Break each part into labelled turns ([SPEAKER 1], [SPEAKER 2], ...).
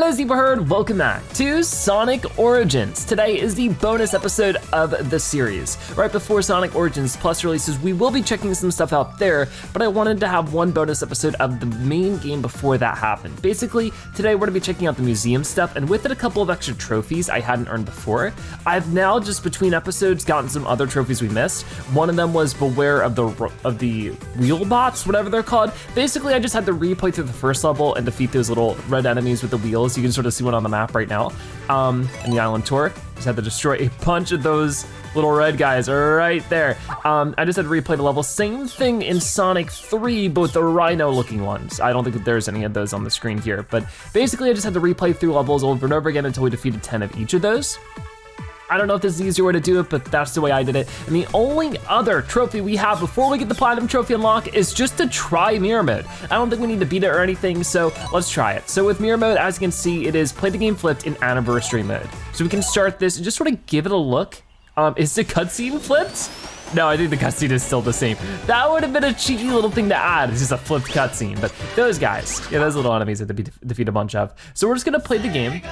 [SPEAKER 1] Hello Zebraherd, welcome back to Sonic Origins. Today is the bonus episode of the series. Right before Sonic Origins Plus releases, we will be checking some stuff out there, but I wanted to have one bonus episode of the main game before that happened. Basically, today we're gonna be checking out the museum stuff, and with it a couple of extra trophies I hadn't earned before. I've now, just between episodes, gotten some other trophies we missed. One of them was Beware of the Wheel Bots, whatever they're called. Basically, I just had to replay through the first level and defeat those little red enemies with the wheels. You can sort of see one on the map right now in the island tour. Just had to destroy a bunch of those little red guys right there. I just had to replay the level. Same thing in Sonic 3, but with the rhino looking ones. I don't think that there's any of those on the screen here, but basically I just had to replay through levels over and over again until we defeated 10 of each of those. I don't know if this is the easier way to do it, but that's the way I did it. And the only other trophy we have before we get the Platinum Trophy unlock is just to try Mirror Mode. I don't think we need to beat it or anything, so let's try it. So with Mirror Mode, as you can see, it is play the game flipped in Anniversary Mode. So we can start this and just sort of give it a look. Is the cutscene flipped? No, I think the cutscene is still the same. That would have been a cheeky little thing to add. It's just a flipped cutscene, but those guys, yeah, those little enemies that we defeat a bunch of. So we're just gonna play the game.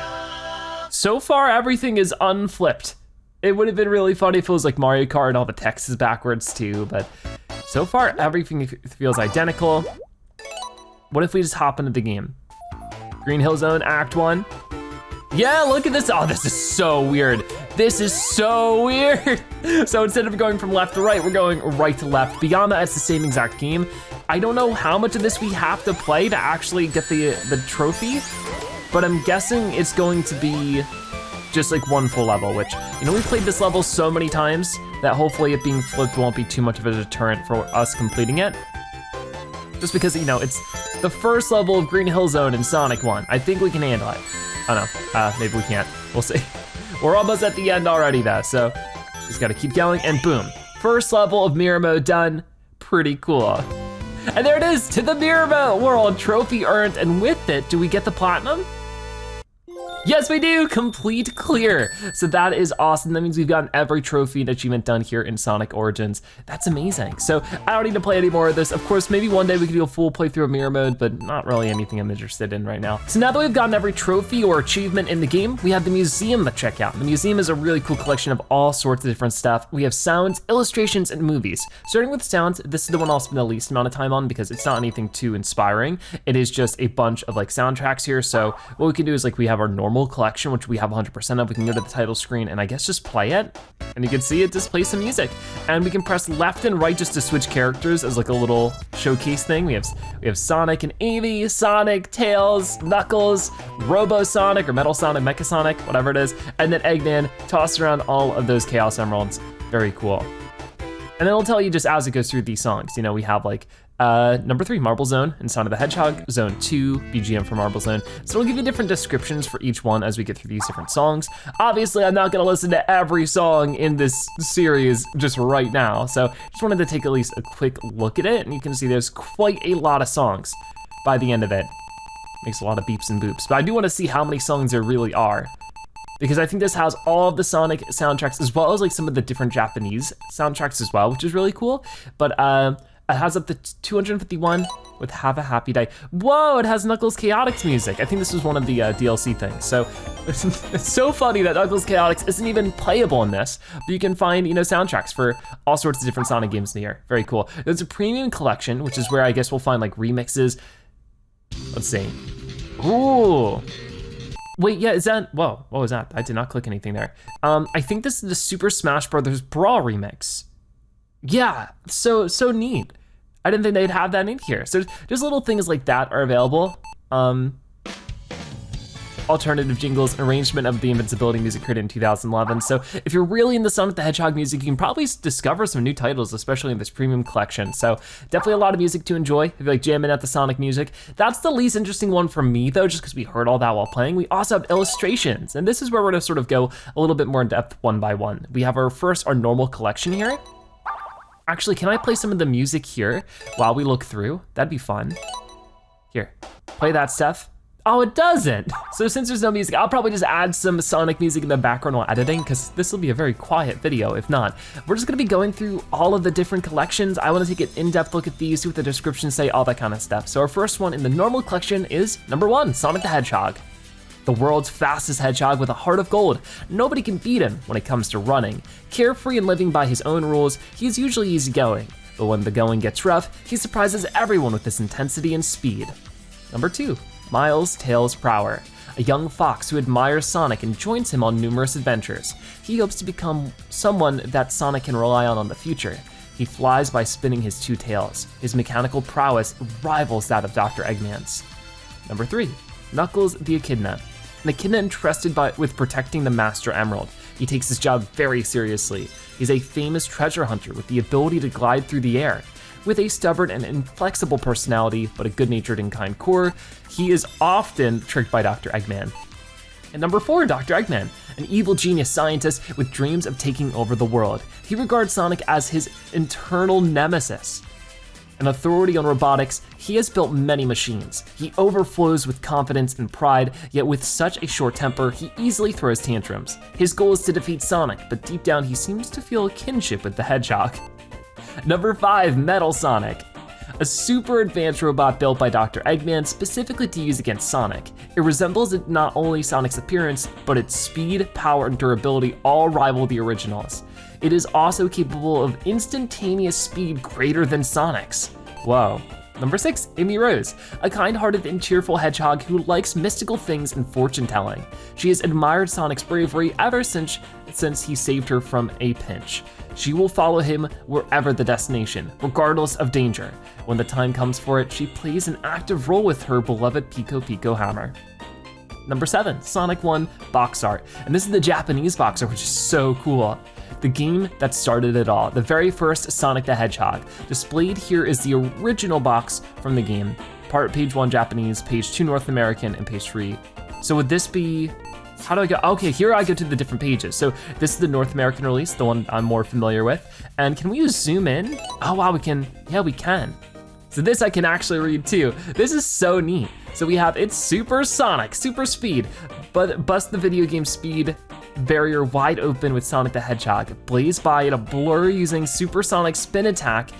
[SPEAKER 1] So far, everything is unflipped. It would have been really funny if it was like Mario Kart and all the text is backwards too, but so far everything feels identical. What if we just hop into the game? Green Hill Zone, Act 1. Yeah, look at this. Oh, this is so weird. This is so weird. So instead of going from left to right, we're going right to left. Beyond that, it's the same exact game. I don't know how much of this we have to play to actually get the trophy, but I'm guessing it's going to be just like one full level, which, you know, we've played this level so many times that hopefully it being flipped won't be too much of a deterrent for us completing it. Just because, you know, it's the first level of Green Hill Zone in Sonic 1. I think we can handle it. Oh no, maybe we can't, we'll see. We're almost at the end already though, so just gotta keep going, and boom. First level of Mirror Mode done, pretty cool. And there it is, to the Mirror Mode world, trophy earned, and with it, do we get the platinum? Yes, we do, complete clear. So that is awesome. That means we've gotten every trophy and achievement done here in Sonic Origins. That's amazing. So I don't need to play any more of this. Of course, maybe one day we could do a full playthrough of Mirror Mode, but not really anything I'm interested in right now. So now that we've gotten every trophy or achievement in the game, we have the museum to check out. The museum is a really cool collection of all sorts of different stuff. We have sounds, illustrations, and movies. Starting with sounds, this is the one I'll spend the least amount of time on because it's not anything too inspiring. It is just a bunch of like soundtracks here. So what we can do is like we have our normal collection, which we have 100% of. We can go to the title screen and I guess just play it. And you can see it displays some music. And we can press left and right just to switch characters as like a little showcase thing. We have Sonic and Amy, Sonic, Tails, Knuckles, Robo Sonic or Metal Sonic, Mecha Sonic, whatever it is. And then Eggman, toss around all of those Chaos Emeralds. Very cool. And it'll tell you just as it goes through these songs. You know, we have like number 3, Marble Zone, and Sonic the Hedgehog, Zone 2, BGM for Marble Zone. So it'll give you different descriptions for each one as we get through these different songs. Obviously, I'm not gonna listen to every song in this series just right now, so just wanted to take at least a quick look at it, and you can see there's quite a lot of songs by the end of it. Makes a lot of beeps and boops, but I do wanna see how many songs there really are, because I think this has all of the Sonic soundtracks as well as like some of the different Japanese soundtracks as well, which is really cool. But it has up to 251 with Have a Happy Day. Whoa, it has Knuckles Chaotix music. I think this was one of the DLC things. So it's so funny that Knuckles Chaotix isn't even playable in this, but you can find, you know, soundtracks for all sorts of different Sonic games in here. Very cool. There's a premium collection, which is where I guess we'll find like remixes. Let's see. Ooh. Wait, yeah, is that, whoa, what was that? I did not click anything there. I think this is the Super Smash Bros. Brawl remix. Yeah, so neat. I didn't think they'd have that in here. So just little things like that are available. Alternative jingles and arrangement of the Invincibility music created in 2011. So if you're really into Sonic the Hedgehog music, you can probably discover some new titles, especially in this premium collection. So definitely a lot of music to enjoy if you like jamming at the Sonic music. That's the least interesting one for me though, just because we heard all that while playing. We also have illustrations, and this is where we're gonna sort of go a little bit more in depth one by one. We have our normal collection here. Actually, can I play some of the music here while we look through? That'd be fun. Here, play that stuff. Oh, it doesn't. So since there's no music, I'll probably just add some Sonic music in the background while editing, because this will be a very quiet video if not. We're just gonna be going through all of the different collections. I wanna take an in-depth look at these, see what the descriptions say, all that kind of stuff. So our first one in the normal collection is number 1, Sonic the Hedgehog. The world's fastest hedgehog with a heart of gold. Nobody can beat him when it comes to running. Carefree and living by his own rules, he's usually easygoing. But when the going gets rough, he surprises everyone with his intensity and speed. Number 2, Miles Tails Prower. A young fox who admires Sonic and joins him on numerous adventures. He hopes to become someone that Sonic can rely on the future. He flies by spinning his 2 tails. His mechanical prowess rivals that of Dr. Eggman's. Number 3, Knuckles the Echidna. An echidna entrusted with protecting the Master Emerald. He takes his job very seriously. He's a famous treasure hunter with the ability to glide through the air. With a stubborn and inflexible personality, but a good-natured and kind core, he is often tricked by Dr. Eggman. And number 4, Dr. Eggman, an evil genius scientist with dreams of taking over the world. He regards Sonic as his eternal nemesis. An authority on robotics, he has built many machines. He overflows with confidence and pride, yet with such a short temper, he easily throws tantrums. His goal is to defeat Sonic, but deep down he seems to feel a kinship with the Hedgehog. Number 5, Metal Sonic. A super advanced robot built by Dr. Eggman specifically to use against Sonic. It resembles not only Sonic's appearance, but its speed, power, and durability all rival the originals. It is also capable of instantaneous speed greater than Sonic's. Whoa. Number 6, Amy Rose, a kind-hearted and cheerful hedgehog who likes mystical things and fortune-telling. She has admired Sonic's bravery ever since he saved her from a pinch. She will follow him wherever the destination, regardless of danger. When the time comes for it, she plays an active role with her beloved Pico Pico hammer. Number 7, Sonic 1 box art. And this is the Japanese box art, which is so cool. The game that started it all, the very first Sonic the Hedgehog. Displayed here is the original box from the game. Page 1 Japanese, page 2 North American, and page 3. So would this be, how do I go? Okay, here I go to the different pages. So this is the North American release, the one I'm more familiar with. And can we zoom in? Oh wow, we can, yeah, we can. So this I can actually read too. This is so neat. So we have, it's Super Sonic, super speed, but bust the video game speed barrier wide open with Sonic the Hedgehog. Blaze by in a blur using supersonic spin attack,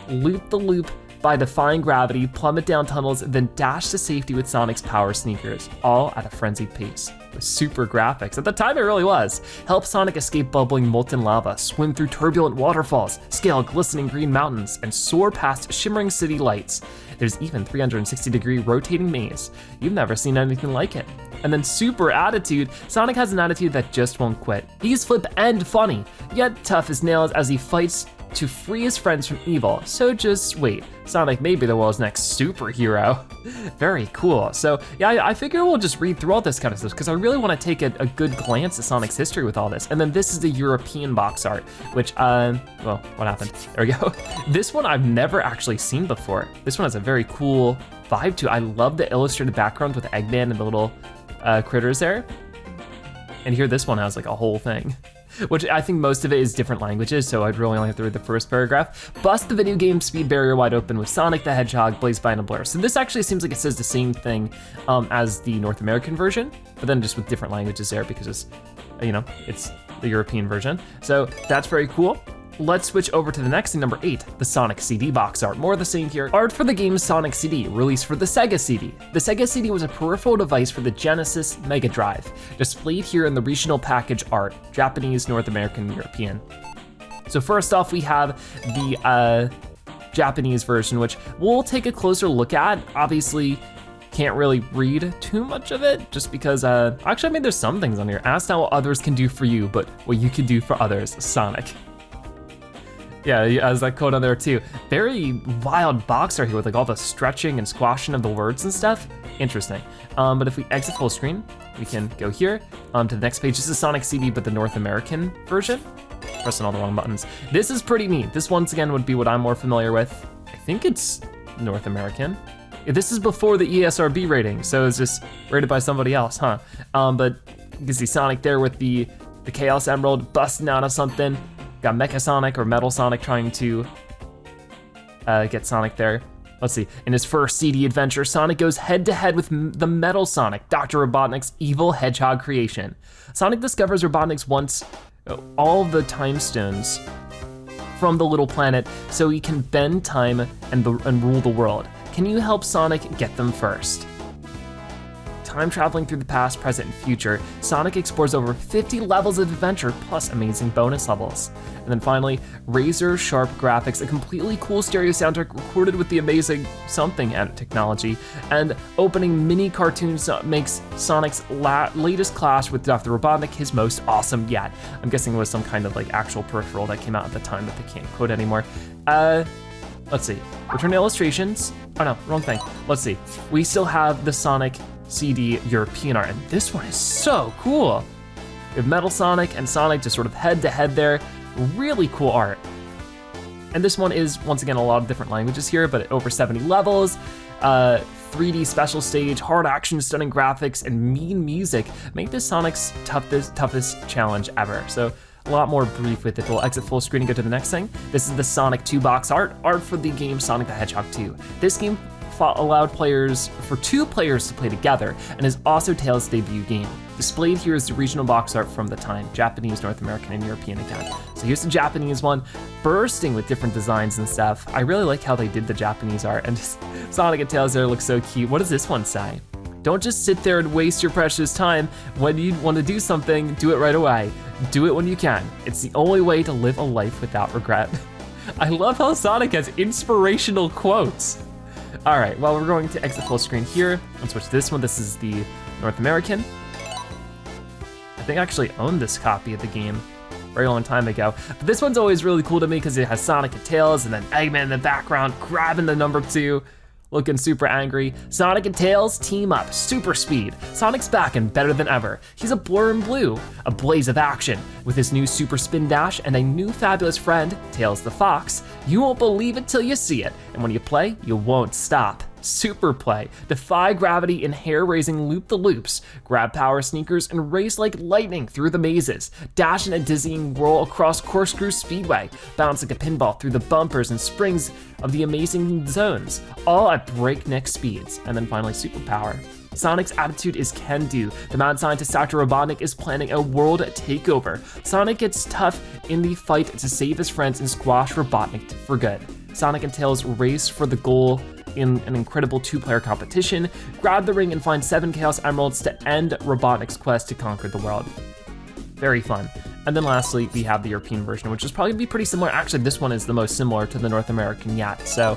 [SPEAKER 1] loop the loop by defying gravity, plummet down tunnels, then dash to safety with Sonic's power sneakers, all at a frenzied pace. With super graphics, at the time it really was. Help Sonic escape bubbling molten lava, swim through turbulent waterfalls, scale glistening green mountains, and soar past shimmering city lights. There's even 360-degree rotating maze. You've never seen anything like it. And then super attitude, Sonic has an attitude that just won't quit. He's flip and funny, yet tough as nails as he fights to free his friends from evil. So just wait, Sonic may be the world's next superhero. Very cool. So yeah, I figure we'll just read through all this kind of stuff because I really want to take a good glance at Sonic's history with all this. And then this is the European box art, which, well, what happened? There we go. This one I've never actually seen before. This one has a very cool vibe to it. I love the illustrated background with Eggman and the little critters there. And here this one has like a whole thing, which I think most of it is different languages, so I'd really only have to read the first paragraph. Bust the video game speed barrier wide open with Sonic the Hedgehog, blaze by in a blur. So this actually seems like it says the same thing as the North American version, but then just with different languages there because it's, you know, it's the European version. So that's very cool. Let's switch over to the next thing, number 8, the Sonic CD box art. More of the same here. Art for the game Sonic CD, released for the Sega CD. The Sega CD was a peripheral device for the Genesis Mega Drive, displayed here in the regional package art, Japanese, North American, European. So first off, we have the Japanese version, which we'll take a closer look at. Obviously, can't really read too much of it just because, actually I mean there's some things on here. Ask not what others can do for you, but what you can do for others, Sonic. Yeah, as that quote on there too. Very wild box art here with like all the stretching and squashing of the words and stuff. Interesting. But if we exit full screen, we can go here to the next page. This is Sonic CD, but the North American version. Pressing all the wrong buttons. This is pretty neat. This once again would be what I'm more familiar with. I think it's North American. This is before the ESRB rating, so it's just rated by somebody else, huh? But you can see Sonic there with the Chaos Emerald busting out of something. Got Mecha Sonic or Metal Sonic trying to get Sonic there. Let's see, in his first CD adventure, Sonic goes head to head with the Metal Sonic, Doctor Robotnik's evil hedgehog creation. Sonic discovers Robotnik's wants all the time stones from the little planet so he can bend time and rule the world. Can you help Sonic get them first? time traveling through the past, present, and future, Sonic explores over 50 levels of adventure plus amazing bonus levels. And then finally, razor sharp graphics, a completely cool stereo soundtrack recorded with the amazing something edit technology, and opening mini cartoons makes Sonic's latest clash with Dr. Robotnik his most awesome yet. I'm guessing it was some kind of like actual peripheral that came out at the time that they can't quote anymore. Let's see, return to illustrations. Oh no, wrong thing. Let's see, we still have the Sonic CD European art, and this one is so cool. We have Metal Sonic and Sonic just sort of head to head there. Really cool art. And this one is, once again, a lot of different languages here, but over 70 levels, 3D special stage, hard action, stunning graphics, and mean music make this Sonic's toughest challenge ever. So a lot more brief with it. We'll exit full screen and go to the next thing. This is the Sonic 2 box art for the game Sonic the Hedgehog 2. This game allowed for 2 players to play together, and is also Tails' debut game. Displayed here is the regional box art from the time, Japanese, North American, and European again. So here's the Japanese one, bursting with different designs and stuff. I really like how they did the Japanese art, and just Sonic and Tails there look so cute. What does this one say? Don't just sit there and waste your precious time. When you want to do something, do it right away. Do it when you can. It's the only way to live a life without regret. I love how Sonic has inspirational quotes. All right, well, we're going to exit full screen here. Let's switch to this one. This is the North American. I think I actually owned this copy of the game a very long time ago. But this one's always really cool to me because it has Sonic and Tails and then Eggman in the background grabbing the number 2, looking super angry. Sonic and Tails team up, super speed. Sonic's back and better than ever. He's a blur in blue, a blaze of action. With his new super spin dash and a new fabulous friend, Tails the Fox, you won't believe it till you see it. And when you play, you won't stop. Super play, defy gravity in hair-raising loop-the-loops, grab power sneakers and race like lightning through the mazes, dash in a dizzying roll across corkscrew speedway, bounce like a pinball through the bumpers and springs of the amazing zones, all at breakneck speeds, and then finally superpower. Sonic's attitude is can-do. The mad scientist Dr. Robotnik is planning a world takeover. Sonic gets tough in the fight to save his friends and squash Robotnik for good. Sonic and Tails race for the goal in an incredible 2-player competition, grab the ring and find 7 Chaos Emeralds to end Robotnik's quest to conquer the world. Very fun. And then lastly, we have the European version, which is probably gonna be pretty similar. Actually, this one is the most similar to the North American yet. So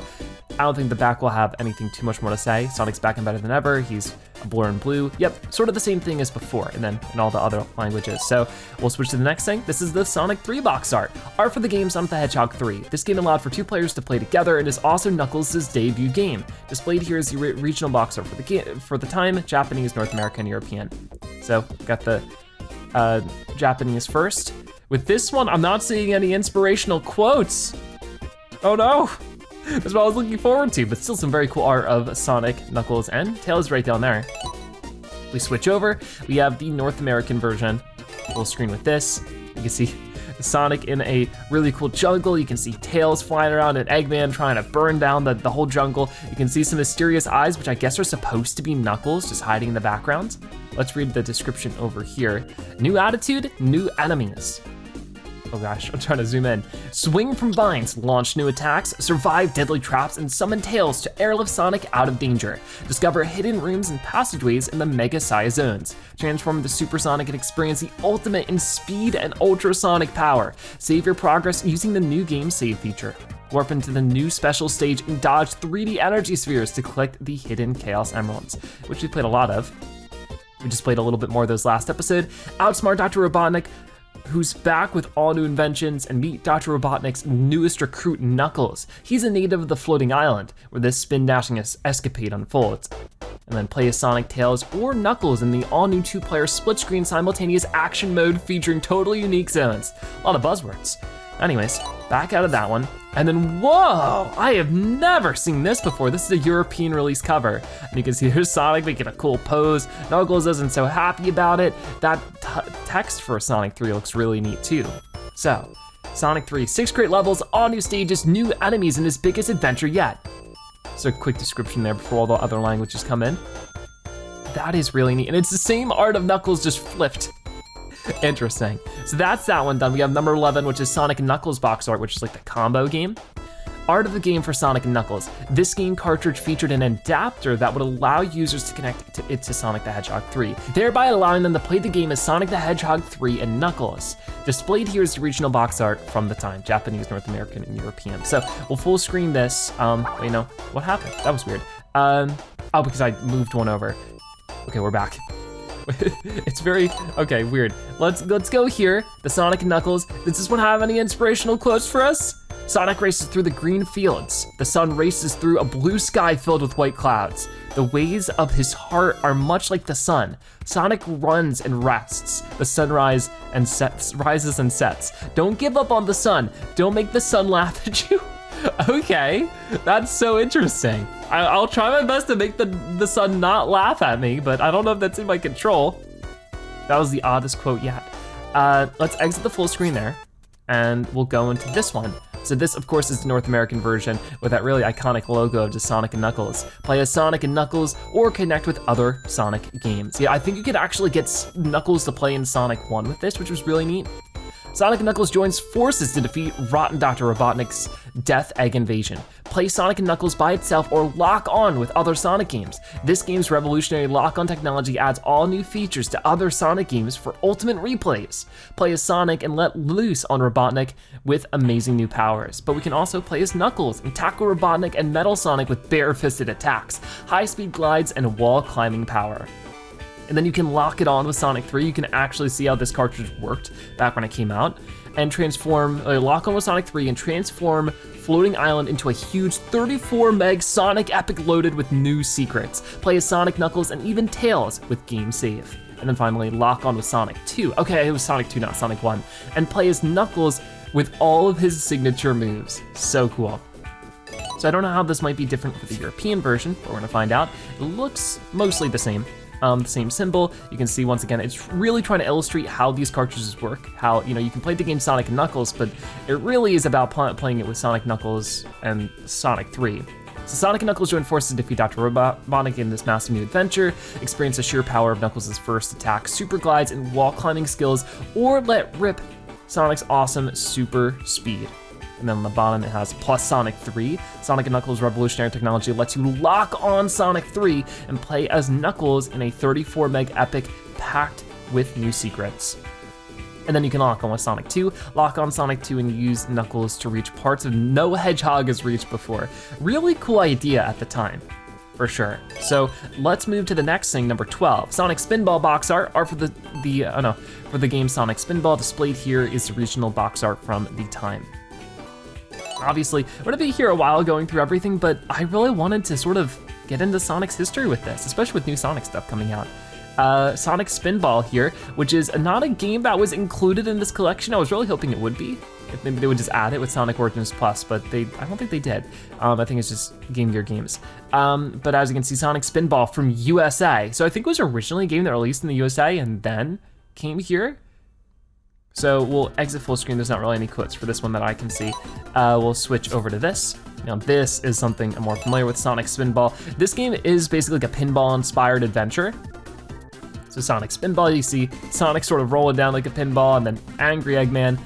[SPEAKER 1] I don't think the back will have anything too much more to say. Sonic's back and better than ever. He's a blur in blue. Yep, sort of the same thing as before, and then in all the other languages. So we'll switch to the next thing. This is the Sonic 3 box art for the game Sonic the Hedgehog 3. This game allowed for 2 players to play together and is also Knuckles' debut game. Displayed here is the regional box art for the time, Japanese, North American, European. So got the Japanese first. With this one, I'm not seeing any inspirational quotes. Oh no. That's what I was looking forward to, but still some very cool art of Sonic, Knuckles, and Tails right down there. We switch over, we have the North American version. Full screen with this. You can see Sonic in a really cool jungle. You can see Tails flying around and Eggman trying to burn down the whole jungle. You can see some mysterious eyes, which I guess are supposed to be Knuckles, just hiding in the background. Let's read the description over here. New attitude, new enemies. Oh gosh, I'm trying to zoom in. Swing from vines, launch new attacks, survive deadly traps, and summon Tails to airlift Sonic out of danger. Discover hidden rooms and passageways in the Mega Size Zones. Transform into Super Sonic and experience the ultimate in speed and ultrasonic power. Save your progress using the new game save feature. Warp into the new special stage and dodge 3D energy spheres to collect the hidden Chaos Emeralds, which we played a lot of. We just played a little bit more of those last episode. Outsmart Dr. Robotnik, who's back with all new inventions, and meet Dr. Robotnik's newest recruit, Knuckles. He's a native of the floating island, where this spin-dashing escapade unfolds. And then play as Sonic, Tails, or Knuckles in the all-new 2-player split-screen simultaneous action mode featuring totally unique zones. A lot of buzzwords. Anyways, back out of that one. And then, whoa, I have never seen this before. This is a European release cover. And you can see here's Sonic making a cool pose. Knuckles isn't so happy about it. That text for Sonic 3 looks really neat too. So, Sonic 3, 6 great levels, all new stages, new enemies, and his biggest adventure yet. So a quick description there before all the other languages come in. That is really neat. And it's the same art of Knuckles just flipped. Interesting. So that's that one done. We have number 11, which is Sonic and Knuckles box art, which is like the combo game. Art of the game for Sonic and Knuckles. This game cartridge featured an adapter that would allow users to connect it to Sonic the Hedgehog 3, thereby allowing them to play the game as Sonic the Hedgehog 3 and Knuckles. Displayed here is the regional box art from the time, Japanese, North American, and European. So we'll full screen this. Wait, no, what happened? That was weird. Oh, because I moved one over. Okay, we're back. It's very, okay, weird. Let's go here, the Sonic and Knuckles. Does this one have any inspirational quotes for us? Sonic races through the green fields. The sun races through a blue sky filled with white clouds. The ways of his heart are much like the sun. Sonic runs and rests. The sun rises and sets. Don't give up on the sun. Don't make the sun laugh at you. Okay, that's so interesting. I'll try my best to make the sun not laugh at me, but I don't know if that's in my control. That was the oddest quote yet. Let's exit the full screen there, and we'll go into this one. So this, of course, is the North American version with that really iconic logo of just Sonic and Knuckles. Play as Sonic and Knuckles or connect with other Sonic games. Yeah, I think you could actually get Knuckles to play in Sonic 1 with this, which was really neat. Sonic and Knuckles joins forces to defeat rotten Doctor Robotnik's Death Egg Invasion. Play Sonic and Knuckles by itself or lock on with other Sonic games. This game's revolutionary lock-on technology adds all new features to other Sonic games for ultimate replays. Play as Sonic and let loose on Robotnik with amazing new powers. But we can also play as Knuckles and tackle Robotnik and Metal Sonic with bare-fisted attacks, high-speed glides, and wall-climbing power. And then you can lock it on with Sonic 3. You can actually see how this cartridge worked back when it came out, and lock on with Sonic 3 and transform Floating Island into a huge 34 meg Sonic epic loaded with new secrets. Play as Sonic, Knuckles, and even Tails with game save. And then finally lock on with Sonic 2. Okay, it was Sonic 2, not Sonic 1. And play as Knuckles with all of his signature moves. So cool. So I don't know how this might be different for the European version, but we're gonna find out. It looks mostly the same. The same symbol. You can see once again, it's really trying to illustrate how these cartridges work, how, you can play the game Sonic and Knuckles, but it really is about playing it with Sonic, Knuckles, and Sonic 3. So Sonic and Knuckles join forces to defeat Doctor Robotnik in this massive new adventure, experience the sheer power of Knuckles' first attack, super glides, and wall climbing skills, or let rip Sonic's awesome super speed. And then on the bottom it has plus Sonic 3. Sonic and Knuckles' revolutionary technology lets you lock on Sonic 3 and play as Knuckles in a 34 meg epic packed with new secrets. And then you can lock on with Sonic 2, lock on Sonic 2 and use Knuckles to reach parts of no hedgehog has reached before. Really cool idea at the time, for sure. So let's move to the next thing, number 12. Sonic Spinball box art for the game Sonic Spinball. Displayed here is the regional box art from the time. Obviously, we're gonna be here a while going through everything, but I really wanted to sort of get into Sonic's history with this, especially with new Sonic stuff coming out. Sonic Spinball here, which is not a game that was included in this collection. I was really hoping it would be, if maybe they would just add it with Sonic Origins Plus, but I don't think they did. I think it's just Game Gear games. But as you can see, Sonic Spinball from USA. So I think it was originally a game that released in the USA and then came here. So we'll exit full screen. There's not really any quotes for this one that I can see. We'll switch over to this. Now this is something I'm more familiar with, Sonic Spinball. This game is basically like a pinball-inspired adventure. So Sonic Spinball, you see Sonic sort of rolling down like a pinball, and then Angry Eggman.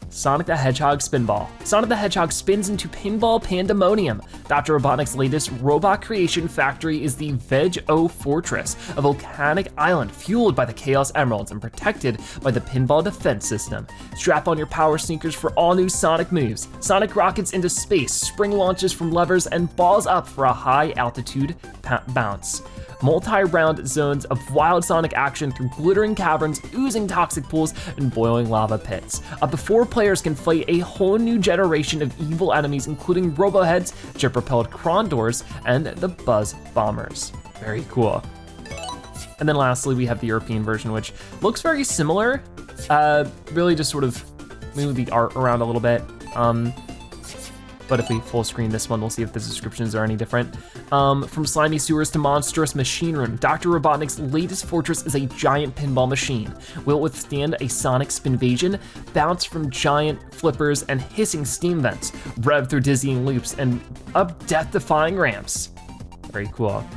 [SPEAKER 1] Sonic the Hedgehog Spinball. Sonic the Hedgehog spins into pinball pandemonium. Dr. Robotnik's latest robot creation factory is the Veg-O Fortress, a volcanic island fueled by the Chaos Emeralds and protected by the pinball defense system. Strap on your power sneakers for all new Sonic moves. Sonic rockets into space, spring launches from levers, and balls up for a high altitude bounce. Multi-round zones of wild Sonic action through glittering caverns, oozing toxic pools, and boiling lava pits. Up to 4 players can fight a whole new generation of evil enemies, including Roboheads, jet-propelled Crondors, and the Buzz Bombers. Very cool. And then lastly, we have the European version, which looks very similar. Really just sort of move the art around a little bit. But if we full screen this one, we'll see if the descriptions are any different. From slimy sewers to monstrous machine room, Dr. Robotnik's latest fortress is a giant pinball machine. Will it withstand a Sonic spinvasion? Bounce from giant flippers and hissing steam vents, rev through dizzying loops, and up death-defying ramps. Very cool.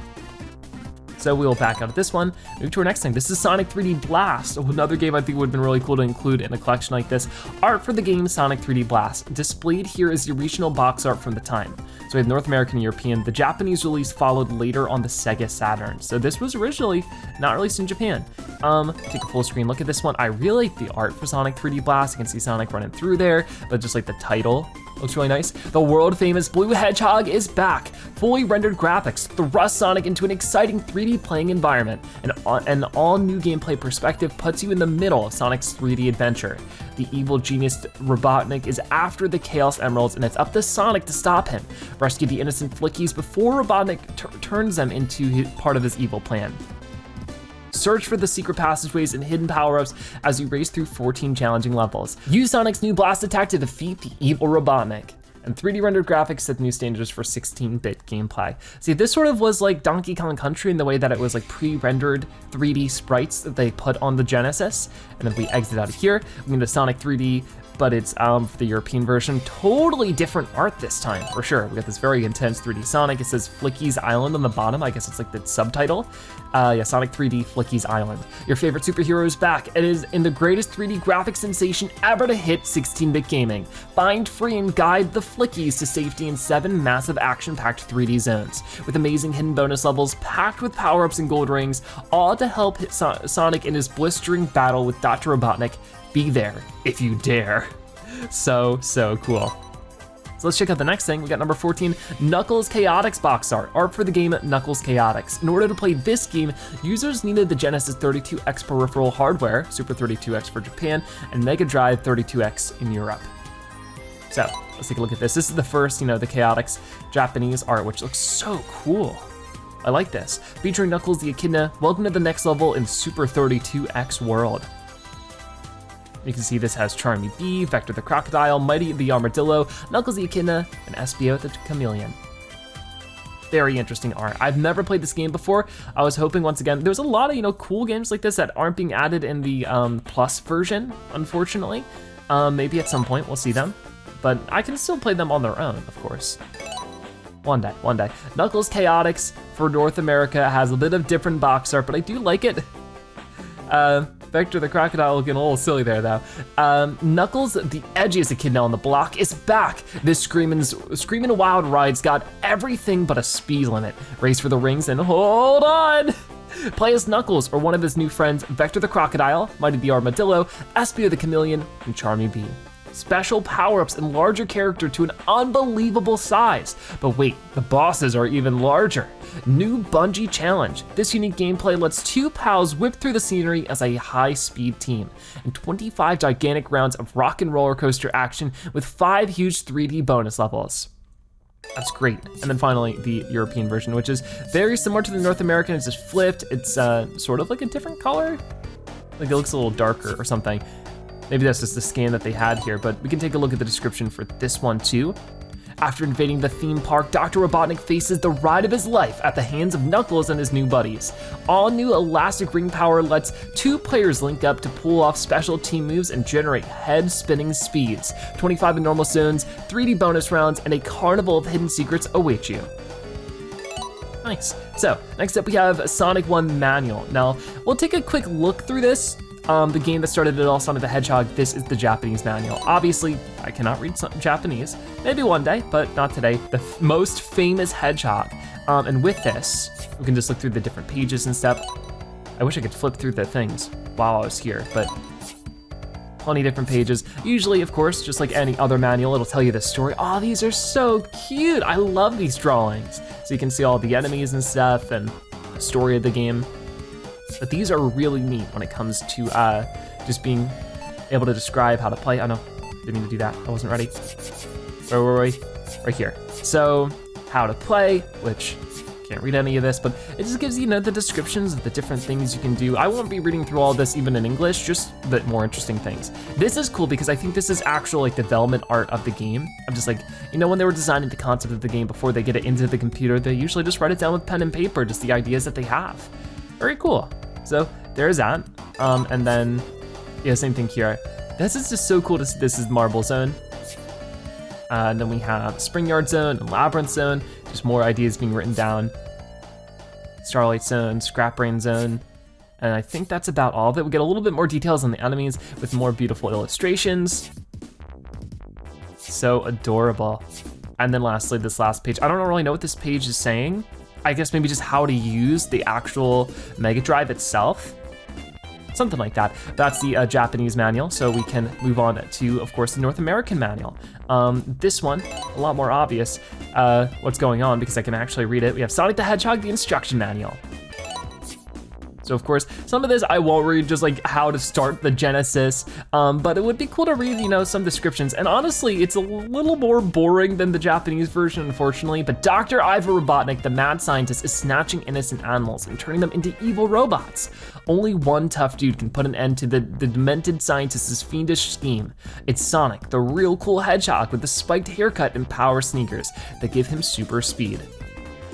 [SPEAKER 1] So we will back out of this one, move to our next thing. This is Sonic 3D Blast, another game I think would have been really cool to include in a collection like this. Art for the game Sonic 3D Blast. Displayed here is the original box art from the time. So we have North American and European. The Japanese release followed later on the Sega Saturn. So this was originally not released in Japan. Take a full screen look at this one. I really like the art for Sonic 3D Blast. You can see Sonic running through there, but just like the title looks really nice. The world famous Blue Hedgehog is back. Fully rendered graphics thrust Sonic into an exciting 3D playing environment. An all new gameplay perspective puts you in the middle of Sonic's 3D adventure. The evil genius Robotnik is after the Chaos Emeralds, and it's up to Sonic to stop him. Rescue the innocent Flickies before Robotnik turns them into part of his evil plan. Search for the secret passageways and hidden power-ups as you race through 14 challenging levels. Use Sonic's new blast attack to defeat the evil Robotnik. And 3D rendered graphics set new standards for 16-bit gameplay. See, this sort of was like Donkey Kong Country in the way that it was like pre-rendered 3D sprites that they put on the Genesis. And if we exit out of here, we go to Sonic 3D, but it's for the European version. Totally different art this time, for sure. We got this very intense 3D Sonic. It says Flicky's Island on the bottom. I guess it's like the subtitle. Yeah, Sonic 3D Flicky's Island. Your favorite superhero is back. It is in the greatest 3D graphic sensation ever to hit 16-bit gaming. Find, free, and guide the Flickies to safety in 7 massive action-packed 3D zones, with amazing hidden bonus levels packed with power-ups and gold rings, all to help hit Sonic in his blistering battle with Doctor Robotnik. Be there if you dare. So cool. So let's check out the next thing. We got number 14, Knuckles Chaotix box art. Art for the game Knuckles Chaotix. In order to play this game, users needed the Genesis 32X peripheral hardware, Super 32X for Japan, and Mega Drive 32X in Europe. So let's take a look at this. This is the first, the Chaotix Japanese art, which looks so cool. I like this. Featuring Knuckles the Echidna, welcome to the next level in Super 32X world. You can see this has Charmy Bee, Vector the Crocodile, Mighty the Armadillo, Knuckles the Echidna, and Espio the Chameleon. Very interesting art. I've never played this game before. I was hoping, once again, there's a lot of cool games like this that aren't being added in the Plus version, unfortunately. Maybe at some point we'll see them, but I can still play them on their own, of course. One day. Knuckles Chaotix for North America has a bit of different box art, but I do like it. Vector the Crocodile looking a little silly there though. Knuckles, the edgiest echidna on the block, is back. This screaming wild ride's got everything but a speed limit. Race for the rings and hold on! Play as Knuckles or one of his new friends, Vector the Crocodile, Mighty the Armadillo, Espio the Chameleon, and Charmy Bee. Special power-ups and larger character to an unbelievable size. But wait, the bosses are even larger. New Bungee Challenge. This unique gameplay lets 2 pals whip through the scenery as a high-speed team, and 25 gigantic rounds of rock and roller coaster action with 5 huge 3D bonus levels. That's great. And then finally, the European version, which is very similar to the North American. It's just flipped. It's sort of like a different color. Like it looks a little darker or something. Maybe that's just the scan that they had here, but we can take a look at the description for this one too. After invading the theme park, Dr. Robotnik faces the ride of his life at the hands of Knuckles and his new buddies. All new elastic ring power lets 2 players link up to pull off special team moves and generate head-spinning speeds. 25 in normal zones, 3D bonus rounds, and a carnival of hidden secrets await you. Nice. So, next up we have Sonic 1 Manual. Now, we'll take a quick look through this. The game that started it all, Sonic the Hedgehog, this is the Japanese manual. Obviously, I cannot read Japanese, maybe one day, but not today. The most famous hedgehog. And with this, we can just look through the different pages and stuff. I wish I could flip through the things while I was here, but plenty of different pages. Usually, of course, just like any other manual, it'll tell you the story. Oh, these are so cute. I love these drawings. So you can see all the enemies and stuff and the story of the game. But these are really neat when it comes to just being able to describe how to play. Oh no, didn't mean to do that. I wasn't ready. Where were we? Right here. So, how to play, which can't read any of this, but it just gives you, the descriptions of the different things you can do. I won't be reading through all this even in English, just the more interesting things. This is cool because I think this is actual development art of the game. I'm just when they were designing the concept of the game before they get it into the computer, they usually just write it down with pen and paper, just the ideas that they have. Very cool. So there's that. And then, yeah, same thing here. This is just so cool to see. This is Marble Zone. And then we have Spring Yard Zone and Labyrinth Zone, just more ideas being written down. Starlight Zone, Scrap Brain Zone, and I think that's about all of it. We get a little bit more details on the enemies with more beautiful illustrations. So adorable. And then lastly, this last page. I don't really know what this page is saying. I guess maybe just how to use the actual Mega Drive itself. Something like that. That's the Japanese manual, so we can move on to, of course, the North American manual. This one, a lot more obvious what's going on because I can actually read it. We have Sonic the Hedgehog, the instruction manual. So of course, some of this I won't read, just like how to start the Genesis, but it would be cool to read, you know, some descriptions. And honestly, it's a little more boring than the Japanese version, unfortunately, but Dr. Robotnik, the mad scientist, is snatching innocent animals and turning them into evil robots. Only one tough dude can put an end to the demented scientist's fiendish scheme. It's Sonic, the real cool hedgehog with the spiked haircut and power sneakers that give him super speed.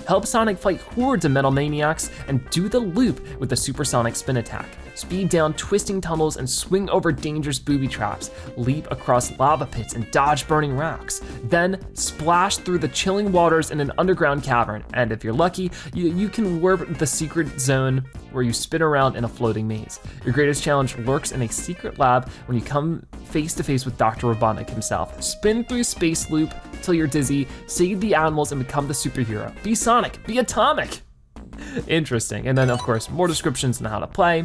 [SPEAKER 1] Help Sonic fight hordes of metal maniacs and do the loop with the supersonic spin attack. Speed down twisting tunnels and swing over dangerous booby traps, leap across lava pits and dodge burning rocks. Then splash through the chilling waters in an underground cavern. And if you're lucky, you can warp the secret zone where you spin around in a floating maze. Your greatest challenge lurks in a secret lab when you come face to face with Dr. Robotnik himself. Spin through space loop till you're dizzy, save the animals and become the superhero. Be Sonic, be atomic. Interesting. And then of course, more descriptions on how to play.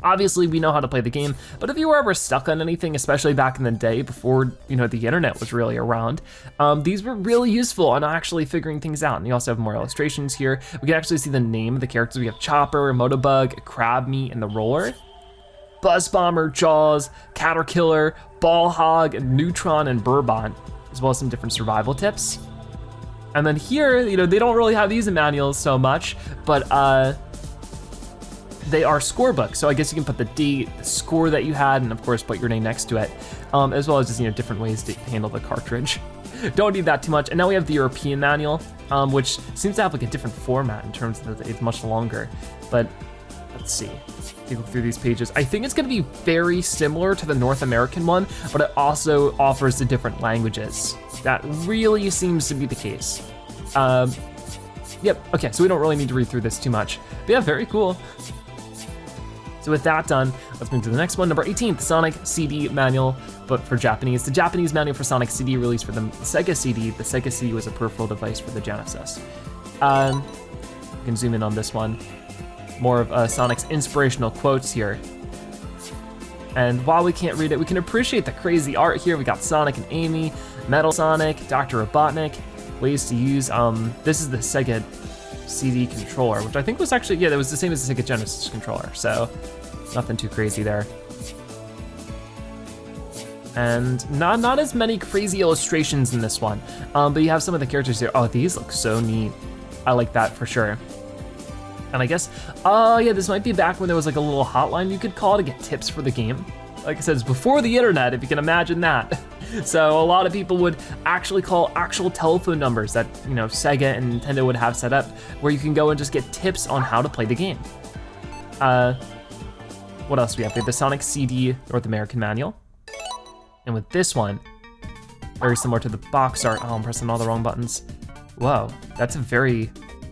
[SPEAKER 1] Obviously we know how to play the game, but if you were ever stuck on anything, especially back in the day before, you know, the internet was really around, these were really useful on actually figuring things out. And you also have more illustrations here. We can actually see the name of the characters. We have Chopper, Motobug, Crab Meat, and the Roller. Buzz Bomber, Jaws, Caterkiller, Ball Hog, and Neutron, and Burbot, as well as some different survival tips. And then here, you know, they don't really have these in manuals so much, but they are scorebooks. So I guess you can put the date, the score that you had, and of course put your name next to it, as well as just, you know, different ways to handle the cartridge. Don't need that too much. And now we have the European manual, which seems to have like a different format in terms of it's much longer, but let's see. Take a look through these pages. I think it's gonna be very similar to the North American one, but it also offers the different languages. That really seems to be the case. Yep, okay, so we don't really need to read through this too much. But yeah, very cool. So with that done, let's move to the next one, number 18, the Sonic CD manual, but for Japanese. The Japanese manual for Sonic CD released for the Sega CD. The Sega CD was a peripheral device for the Genesis. You can zoom in on this one. More of Sonic's inspirational quotes here. And while we can't read it, we can appreciate the crazy art here. We got Sonic and Amy, Metal Sonic, Doctor Robotnik, ways to use, this is the Sega CD controller, which I think was actually, yeah, that was the same as the Sega Genesis controller, so nothing too crazy there. And not as many crazy illustrations in this one, but you have some of the characters here. Oh, these look so neat. I like that for sure. And I guess, oh yeah, this might be back when there was like a little hotline you could call to get tips for the game. Like I said, it's before the internet, if you can imagine that. So a lot of people would actually call actual telephone numbers that, you know, Sega and Nintendo would have set up where you can go and just get tips on how to play the game. What else do we have? We have the Sonic CD North American manual. And with this one, very similar to the box art. Oh, I'm pressing all the wrong buttons. Whoa, that's a very,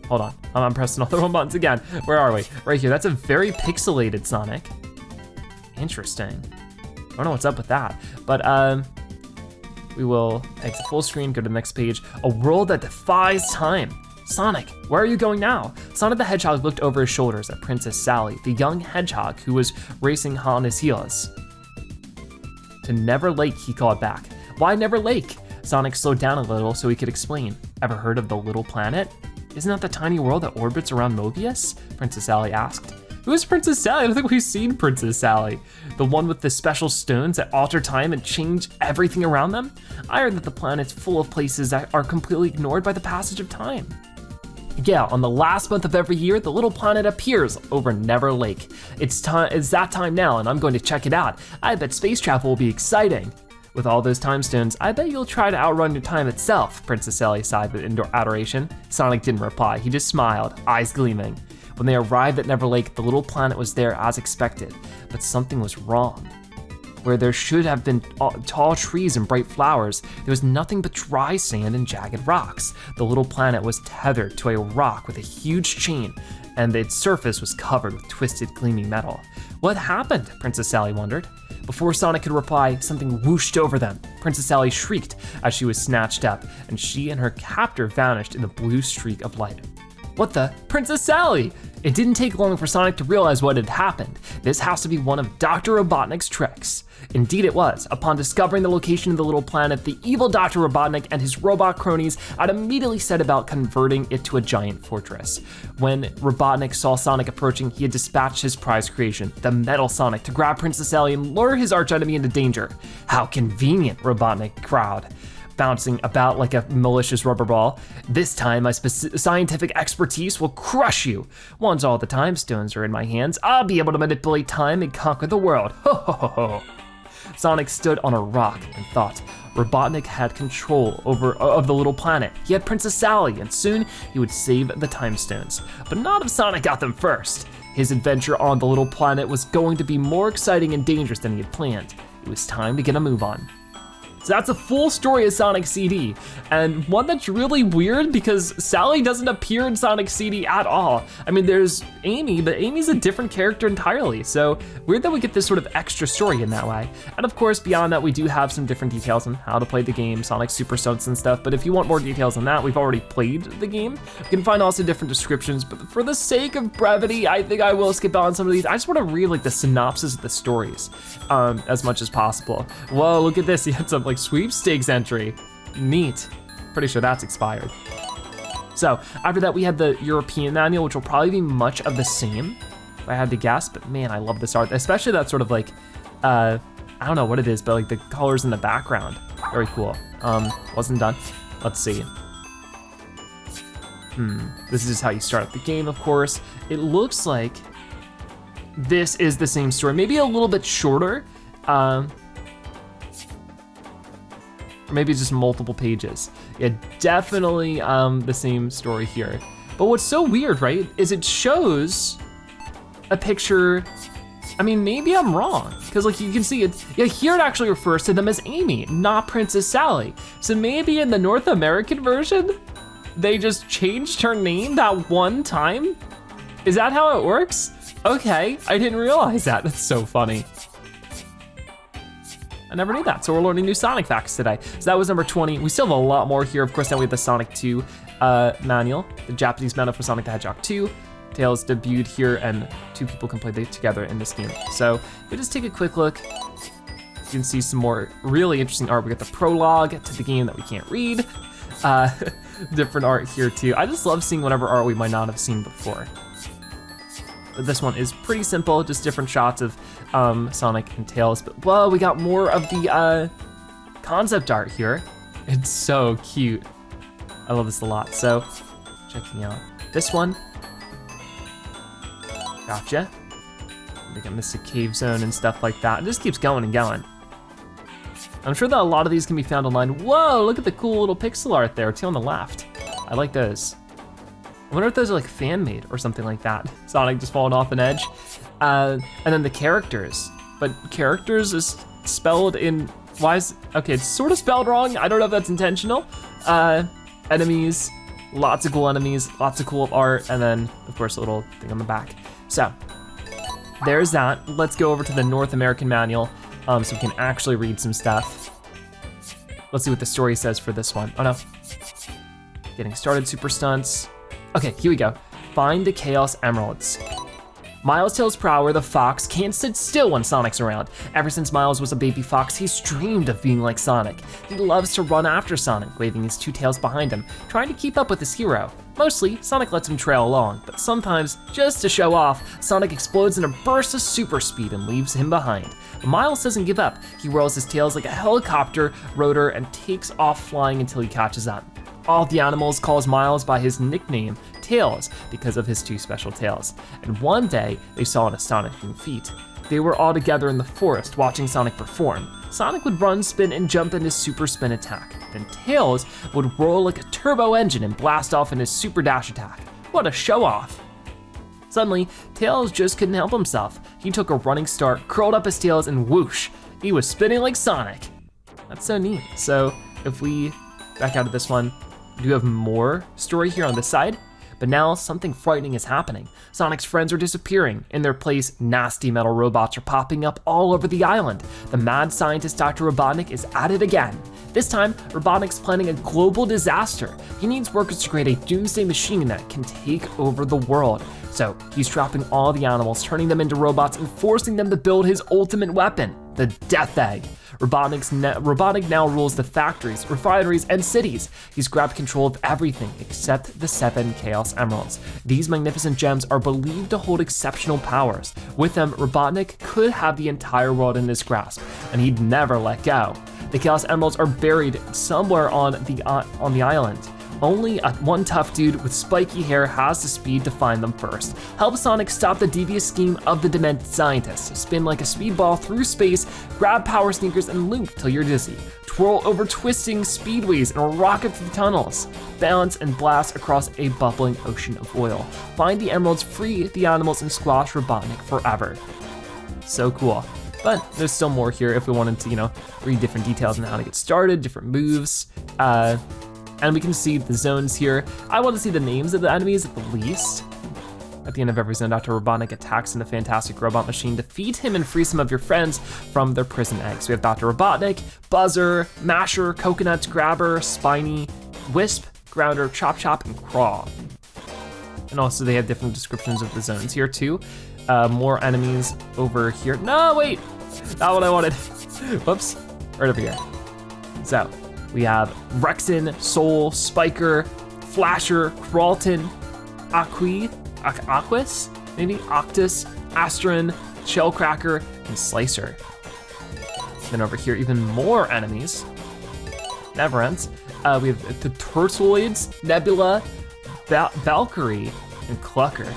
[SPEAKER 1] hold on, I'm pressing all the wrong buttons again. Where are we? Right here, that's a very pixelated Sonic. Interesting. I don't know what's up with that, but we will exit full screen, go to the next page. A world that defies time. Sonic, where are you going now? Sonic the Hedgehog looked over his shoulders at Princess Sally, the young hedgehog who was racing on his heels. To Never Lake, he called back. Why Never Lake? Sonic slowed down a little so he could explain. Ever heard of the Little Planet? Isn't that the tiny world that orbits around Mobius? Princess Sally asked. Who is Princess Sally? I don't think we've seen Princess Sally. The one with the special stones that alter time and change everything around them? I heard that the planet's full of places that are completely ignored by the passage of time. Yeah, on the last month of every year, the little planet appears over Never Lake. It's that time now, and I'm going to check it out. I bet space travel will be exciting. With all those time stones, I bet you'll try to outrun your time itself, Princess Sally sighed with adoration. Sonic didn't reply, he just smiled, eyes gleaming. When they arrived at Never Lake, the little planet was there as expected, but something was wrong. Where there should have been tall trees and bright flowers, there was nothing but dry sand and jagged rocks. The little planet was tethered to a rock with a huge chain, and its surface was covered with twisted, gleaming metal. What happened? Princess Sally wondered. Before Sonic could reply, something whooshed over them. Princess Sally shrieked as she was snatched up, and she and her captor vanished in the blue streak of light. What the? Princess Sally! It didn't take long for Sonic to realize what had happened. This has to be one of Doctor Robotnik's tricks. Indeed it was. Upon discovering the location of the little planet, the evil Doctor Robotnik and his robot cronies had immediately set about converting it to a giant fortress. When Robotnik saw Sonic approaching, he had dispatched his prize creation, the Metal Sonic, to grab Princess Sally and lure his archenemy into danger. How convenient, Robotnik growled, bouncing about like a malicious rubber ball. This time, my scientific expertise will crush you. Once all the time stones are in my hands, I'll be able to manipulate time and conquer the world. Ho ho ho ho. Sonic stood on a rock and thought. Robotnik had control of the little planet. He had Princess Sally, and soon he would save the time stones. But not if Sonic got them first. His adventure on the little planet was going to be more exciting and dangerous than he had planned. It was time to get a move on. So that's a full story of Sonic CD, and one that's really weird because Sally doesn't appear in Sonic CD at all. I mean, there's Amy, but Amy's a different character entirely, so weird that we get this sort of extra story in that way. And of course, beyond that, we do have some different details on how to play the game, Sonic Super Stunts and stuff, but if you want more details on that, we've already played the game. You can find also different descriptions, but for the sake of brevity, I think I will skip on some of these. I just wanna read like the synopsis of the stories as much as possible. Whoa, look at this, he had some like sweepstakes entry. Neat. Pretty sure that's expired. So after that we had the European manual, which will probably be much of the same, if I had to guess, but man, I love this art, especially that sort of like, I don't know what it is, but like the colors in the background. Very cool. Wasn't done. Let's see. This is how you start up the game, of course. It looks like this is the same story, maybe a little bit shorter. Or maybe it's just multiple pages. Yeah, definitely the same story here. But what's so weird, right, is it shows a picture. I mean, maybe I'm wrong, because like you can see it, yeah, here it actually refers to them as Amy, not Princess Sally. So maybe in the North American version, they just changed her name that one time? Is that how it works? Okay, I didn't realize that, that's so funny. I never knew that, so we're learning new Sonic facts today. So that was number 20. We still have a lot more here. Of course, now we have the Sonic 2 manual, the Japanese manual for Sonic the Hedgehog 2. Tails debuted here, and 2 people can play together in this game. So if we just take a quick look, you can see some more really interesting art. We got the prologue to the game that we can't read. Different art here too. I just love seeing whatever art we might not have seen before. This one is pretty simple, just different shots of Sonic and Tails, but whoa, we got more of the concept art here. It's so cute. I love this a lot. So, checking out this one. Gotcha. We got Mystic Cave Zone and stuff like that. It just keeps going and going. I'm sure that a lot of these can be found online. Whoa, look at the cool little pixel art there, two on the left. I like those. I wonder if those are like fan-made or something like that. Sonic just falling off an edge. And then the characters. But characters is spelled in, okay, it's sort of spelled wrong. I don't know if that's intentional. Enemies, lots of cool enemies, lots of cool art, and then of course a little thing on the back. So, there's that. Let's go over to the North American manual so we can actually read some stuff. Let's see what the story says for this one. Oh no. Getting started, super stunts. Okay, here we go. Find the Chaos Emeralds. Miles tells Prower the fox can't sit still when Sonic's around. Ever since Miles was a baby fox, he's dreamed of being like Sonic. He loves to run after Sonic, waving his 2 tails behind him, trying to keep up with his hero. Mostly, Sonic lets him trail along, but sometimes, just to show off, Sonic explodes in a burst of super speed and leaves him behind. But Miles doesn't give up. He whirls his tails like a helicopter rotor and takes off flying until he catches up. All the animals calls Miles by his nickname, Tails, because of his 2 special tails. And one day, they saw an astonishing feat. They were all together in the forest watching Sonic perform. Sonic would run, spin, and jump in his super spin attack. Then Tails would roll like a turbo engine and blast off in his super dash attack. What a show off! Suddenly, Tails just couldn't help himself. He took a running start, curled up his tails, and whoosh! he was spinning like Sonic. That's so neat. So if we back out of this one, we do have more story here on this side, but now something frightening is happening. Sonic's friends are disappearing. In their place, nasty metal robots are popping up all over the island. The mad scientist Dr. Robotnik is at it again. This time, Robotnik's planning a global disaster. He needs workers to create a doomsday machine that can take over the world. So he's trapping all the animals, turning them into robots and forcing them to build his ultimate weapon, the Death Egg. Robotnik now rules the factories, refineries, and cities. He's grabbed control of everything except the 7 Chaos Emeralds. These magnificent gems are believed to hold exceptional powers. With them, Robotnik could have the entire world in his grasp, and he'd never let go. The Chaos Emeralds are buried somewhere on the island. Only one tough dude with spiky hair has the speed to find them first. Help Sonic stop the devious scheme of the demented scientist. Spin like a speedball through space, grab power sneakers and loop till you're dizzy. Twirl over twisting speedways and rocket through tunnels. Balance and blast across a bubbling ocean of oil. Find the emeralds, free the animals, and squash Robotnik forever. So cool. But there's still more here if we wanted to, read different details on how to get started, different moves. And we can see the zones here. I want to see the names of the enemies at the least. At the end of every zone, Dr. Robotnik attacks in a fantastic robot machine. Defeat him and free some of your friends from their prison eggs. We have Dr. Robotnik, Buzzer, Masher, Coconut, Grabber, Spiny, Wisp, Grounder, Chop Chop, and Craw. And also they have different descriptions of the zones here too. More enemies over here. No, wait, not what I wanted. Whoops, right over here. So, we have Rexon, Soul, Spiker, Flasher, Crawlton, Aquis, maybe Octus, Astron, Shellcracker, and Slicer. Then over here, even more enemies. Never ends. We have the Turtloids, Nebula, Valkyrie, and Clucker.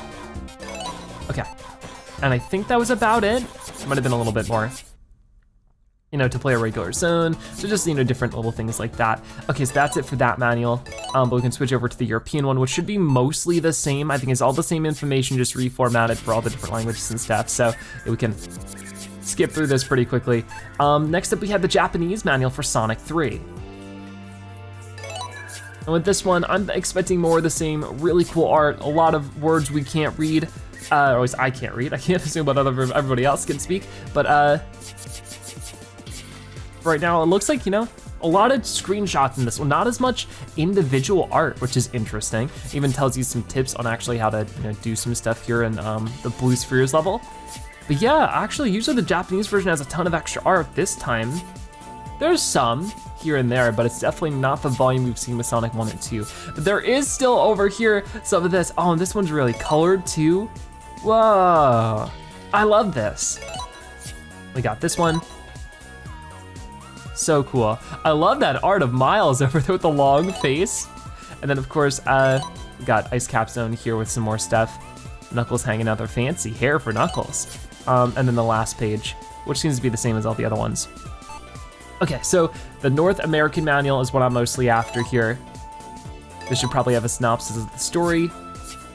[SPEAKER 1] Okay, and I think that was about it. Might have been a little bit more. To play a regular zone. So just, different little things like that. Okay, so that's it for that manual. But we can switch over to the European one, which should be mostly the same. I think it's all the same information, just reformatted for all the different languages and stuff. So we can skip through this pretty quickly. Next up, we have the Japanese manual for Sonic 3. And with this one, I'm expecting more of the same, really cool art, a lot of words we can't read, or at least I can't read. I can't assume what everybody else can speak, but right now, it looks like, a lot of screenshots in this one, not as much individual art, which is interesting. It even tells you some tips on actually how to do some stuff here in the Blue Spheres level. But yeah, actually, usually the Japanese version has a ton of extra art. This time, there's some here and there, but it's definitely not the volume we've seen with Sonic 1 and 2. But there is still over here some of this. Oh, and this one's really colored too. Whoa, I love this. We got this one. So cool. I love that art of Miles over there with the long face. And then of course, we got Ice Cap Zone here with some more stuff. Knuckles hanging out their fancy hair for Knuckles. And then the last page, which seems to be the same as all the other ones. Okay, so the North American manual is what I'm mostly after here. This should probably have a synopsis of the story.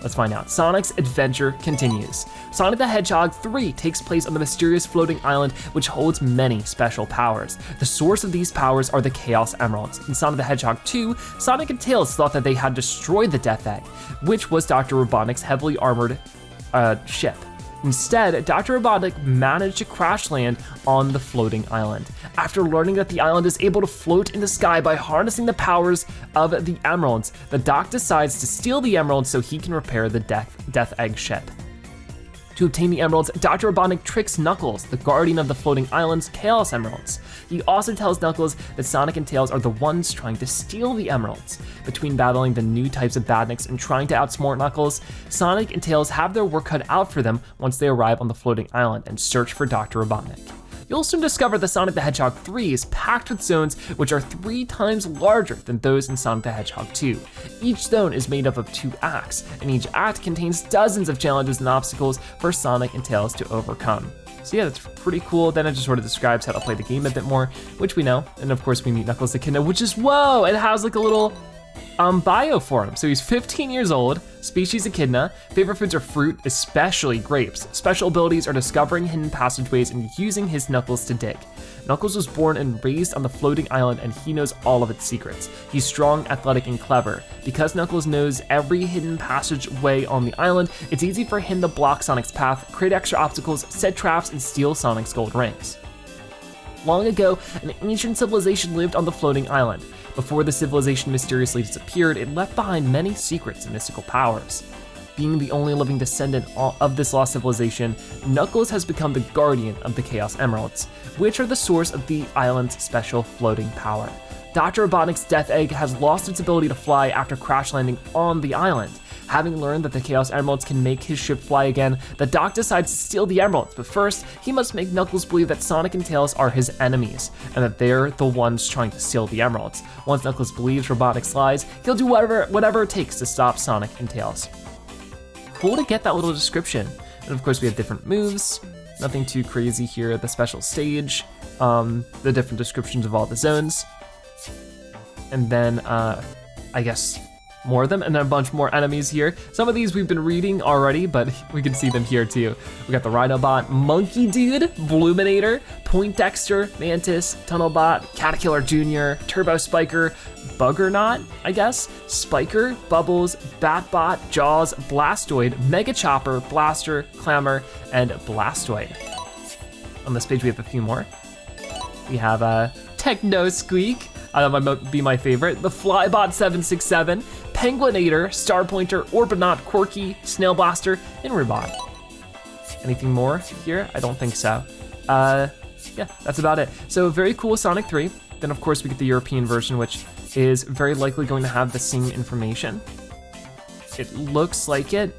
[SPEAKER 1] Let's find out. Sonic's adventure continues. Sonic the Hedgehog 3 takes place on the mysterious floating island, which holds many special powers. The source of these powers are the Chaos Emeralds. In Sonic the Hedgehog 2, Sonic and Tails thought that they had destroyed the Death Egg, which was Dr. Robotnik's heavily armored ship. Instead, Dr. Robotnik managed to crash land on the floating island. After learning that the island is able to float in the sky by harnessing the powers of the emeralds, the Doc decides to steal the emeralds so he can repair the Death Egg ship. To obtain the emeralds, Dr. Robotnik tricks Knuckles, the guardian of the floating island's Chaos Emeralds. He also tells Knuckles that Sonic and Tails are the ones trying to steal the emeralds. Between battling the new types of badniks and trying to outsmart Knuckles, Sonic and Tails have their work cut out for them once they arrive on the floating island and search for Dr. Robotnik. You'll soon discover that Sonic the Hedgehog 3 is packed with zones which are 3 times larger than those in Sonic the Hedgehog 2. Each zone is made up of 2 acts, and each act contains dozens of challenges and obstacles for Sonic and Tails to overcome. So yeah, that's pretty cool. Then it just sort of describes how to play the game a bit more, which we know. And of course we meet Knuckles the Kidna, which is, whoa, it has like a little bioform. So he's 15 years old, species echidna. Favorite foods are fruit, especially grapes. Special abilities are discovering hidden passageways and using his knuckles to dig. Knuckles was born and raised on the floating island, and he knows all of its secrets. He's strong, athletic, and clever. Because Knuckles knows every hidden passageway on the island, it's easy for him to block Sonic's path, create extra obstacles, set traps, and steal Sonic's gold rings. Long ago, an ancient civilization lived on the floating island. Before the civilization mysteriously disappeared, it left behind many secrets and mystical powers. Being the only living descendant of this lost civilization, Knuckles has become the guardian of the Chaos Emeralds, which are the source of the island's special floating power. Doctor Robotnik's Death Egg has lost its ability to fly after crash landing on the island. Having learned that the Chaos Emeralds can make his ship fly again, the Doc decides to steal the emeralds, but first, he must make Knuckles believe that Sonic and Tails are his enemies, and that they're the ones trying to steal the emeralds. Once Knuckles believes Robotnik's lies, he'll do whatever it takes to stop Sonic and Tails. Cool to get that little description. And of course we have different moves, nothing too crazy here. The special stage, the different descriptions of all the zones. And then I guess more of them, and then a bunch more enemies here. Some of these we've been reading already, but we can see them here too. We got the Rhinobot, Monkey Dude, Bluminator, Poindexter, Mantis, Tunnelbot, Caterkiller Jr., Turbo Spiker, Buggernaut, I guess, Spiker, Bubbles, Batbot, Jaws, Blastoid, Mega Chopper, Blaster, Clamor, and Blastoid. On this page we have a few more. We have Techno Squeak, that might be my favorite, the Flybot 767, Penguinator, Starpointer, Orbinaut, Quirky, Snail Blaster, and Rubot. Anything more here? I don't think so. Yeah, that's about it. So very cool Sonic 3. Then of course we get the European version, which is very likely going to have the same information. It looks like it.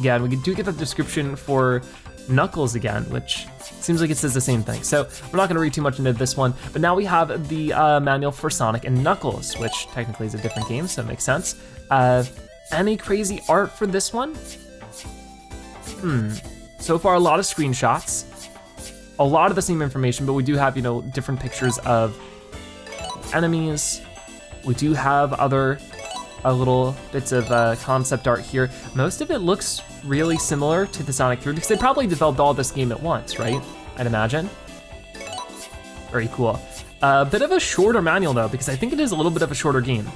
[SPEAKER 1] Yeah, and we do get the description for Knuckles again, which seems like it says the same thing. So we're not gonna read too much into this one, but now we have the manual for Sonic and Knuckles, which technically is a different game, so it makes sense. Any crazy art for this one? So far a lot of screenshots, a lot of the same information, but we do have, different pictures of enemies. We do have other little bits of concept art here. Most of it looks really similar to the Sonic 3 because they probably developed all this game at once, right? I'd imagine. Very cool. A bit of a shorter manual though, because I think it is a little bit of a shorter game.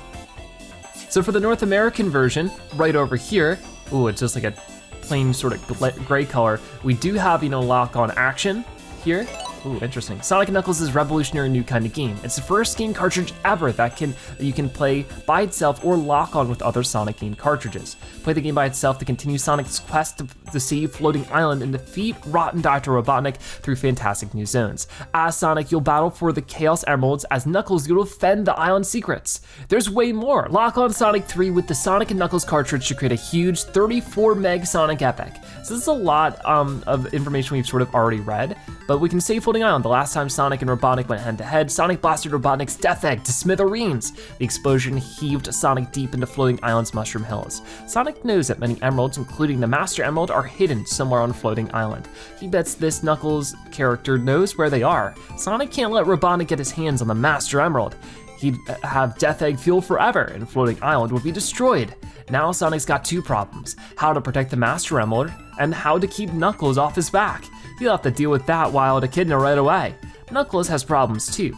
[SPEAKER 1] So for the North American version, right over here, ooh, it's just like a plain sort of gray color. We do have, lock-on action here. Ooh, interesting. Sonic & Knuckles is a revolutionary new kind of game. It's the first game cartridge ever that you can play by itself or lock on with other Sonic game cartridges. Play the game by itself to continue Sonic's quest to save Floating Island and defeat rotten Doctor Robotnik through fantastic new zones. As Sonic, you'll battle for the Chaos Emeralds. As Knuckles, you'll defend the island secrets. There's way more. Lock on Sonic 3 with the Sonic & Knuckles cartridge to create a huge 34 meg Sonic epic. So this is a lot of information we've sort of already read, but we can save Floating Island. The last time Sonic and Robotnik went head to head, Sonic blasted Robotnik's Death Egg to smithereens. The explosion heaved Sonic deep into Floating Island's Mushroom Hills. Sonic knows that many emeralds, including the Master Emerald, are hidden somewhere on Floating Island. He bets this Knuckles character knows where they are. Sonic can't let Robotnik get his hands on the Master Emerald. He'd have Death Egg fuel forever, and Floating Island would be destroyed. Now Sonic's got two problems: how to protect the Master Emerald, and how to keep Knuckles off his back. He'll have to deal with that Wild Echidna right away. Knuckles has problems too.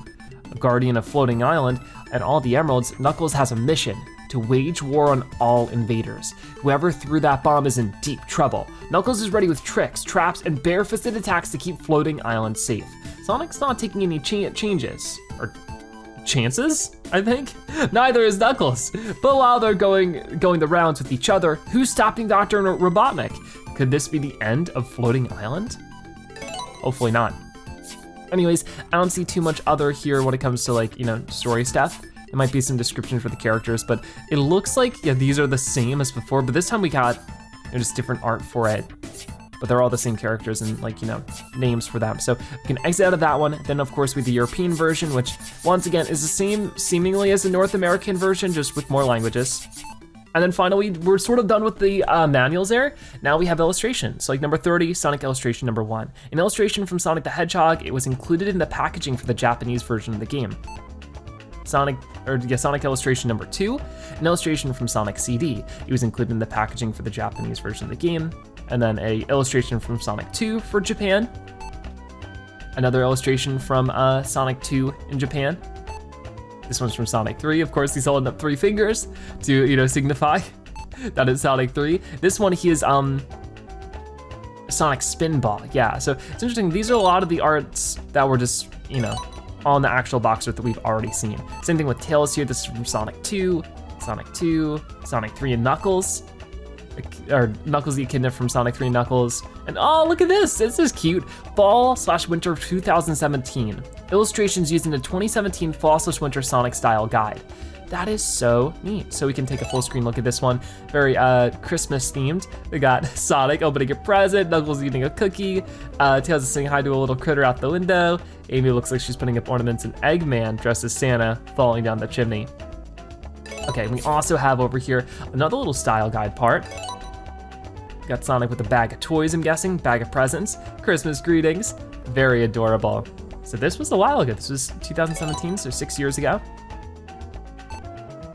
[SPEAKER 1] A guardian of Floating Island and all the emeralds, Knuckles has a mission: to wage war on all invaders. Whoever threw that bomb is in deep trouble. Knuckles is ready with tricks, traps, and bare-fisted attacks to keep Floating Island safe. Sonic's not taking any changes, or chances, I think? Neither is Knuckles. But while they're going the rounds with each other, who's stopping Dr. Robotnik? Could this be the end of Floating Island? Hopefully not. Anyways, I don't see too much other here when it comes to story stuff. There might be some description for the characters, but it looks like, yeah, these are the same as before, but this time we got just different art for it. But they're all the same characters and names for them. So we can exit out of that one. Then of course we have the European version, which once again is the same seemingly as the North American version, just with more languages. And then finally, we're sort of done with the manuals there. Now we have illustrations. So like number 30, Sonic illustration number 1. An illustration from Sonic the Hedgehog. It was included in the packaging for the Japanese version of the game. Sonic illustration number 2, an illustration from Sonic CD. It was included in the packaging for the Japanese version of the game. And then a illustration from Sonic 2 for Japan. Another illustration from Sonic 2 in Japan. This one's from Sonic 3. Of course, he's holding up 3 fingers to, signify that is Sonic 3. This one, he is Sonic Spinball. Yeah, so it's interesting. These are a lot of the arts that were just, on the actual box art that we've already seen. Same thing with Tails here. This is from Sonic 2, Sonic 3, and Knuckles. Or Knuckles the Echidna from Sonic 3 and Knuckles. And oh, look at this, this is cute. Fall/winter of 2017. Illustrations using the 2017 Fall/winter Sonic style guide. That is so neat. So we can take a full screen look at this one. Very Christmas themed. We got Sonic opening a present, Knuckles eating a cookie, Tails is saying hi to a little critter out the window. Amy looks like she's putting up ornaments, and Eggman dressed as Santa falling down the chimney. Okay, we also have over here another little style guide part. Got Sonic with a bag of toys, I'm guessing, bag of presents, Christmas greetings, very adorable. So this was a while ago, this was 2017, so 6 years ago.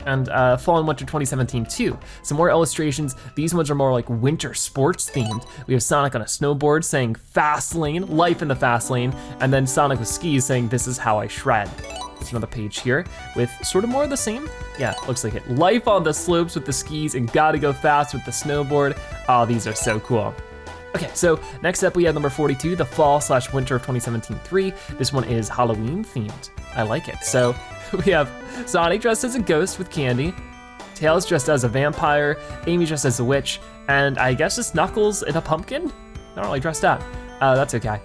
[SPEAKER 1] And Fall and Winter 2017 too. Some more illustrations, these ones are more like winter sports themed. We have Sonic on a snowboard saying fast lane, life in the fast lane, and then Sonic with skis saying this is how I shred. There's another page here with sort of more of the same. Yeah, looks like it. Life on the slopes with the skis and gotta go fast with the snowboard. Oh, these are so cool. Okay, so next up we have number 42, the Fall/winter of 2017-3. This one is Halloween themed. I like it. So we have Sonic dressed as a ghost with candy, Tails dressed as a vampire, Amy dressed as a witch, and I guess just Knuckles in a pumpkin? Not really dressed up. That's okay.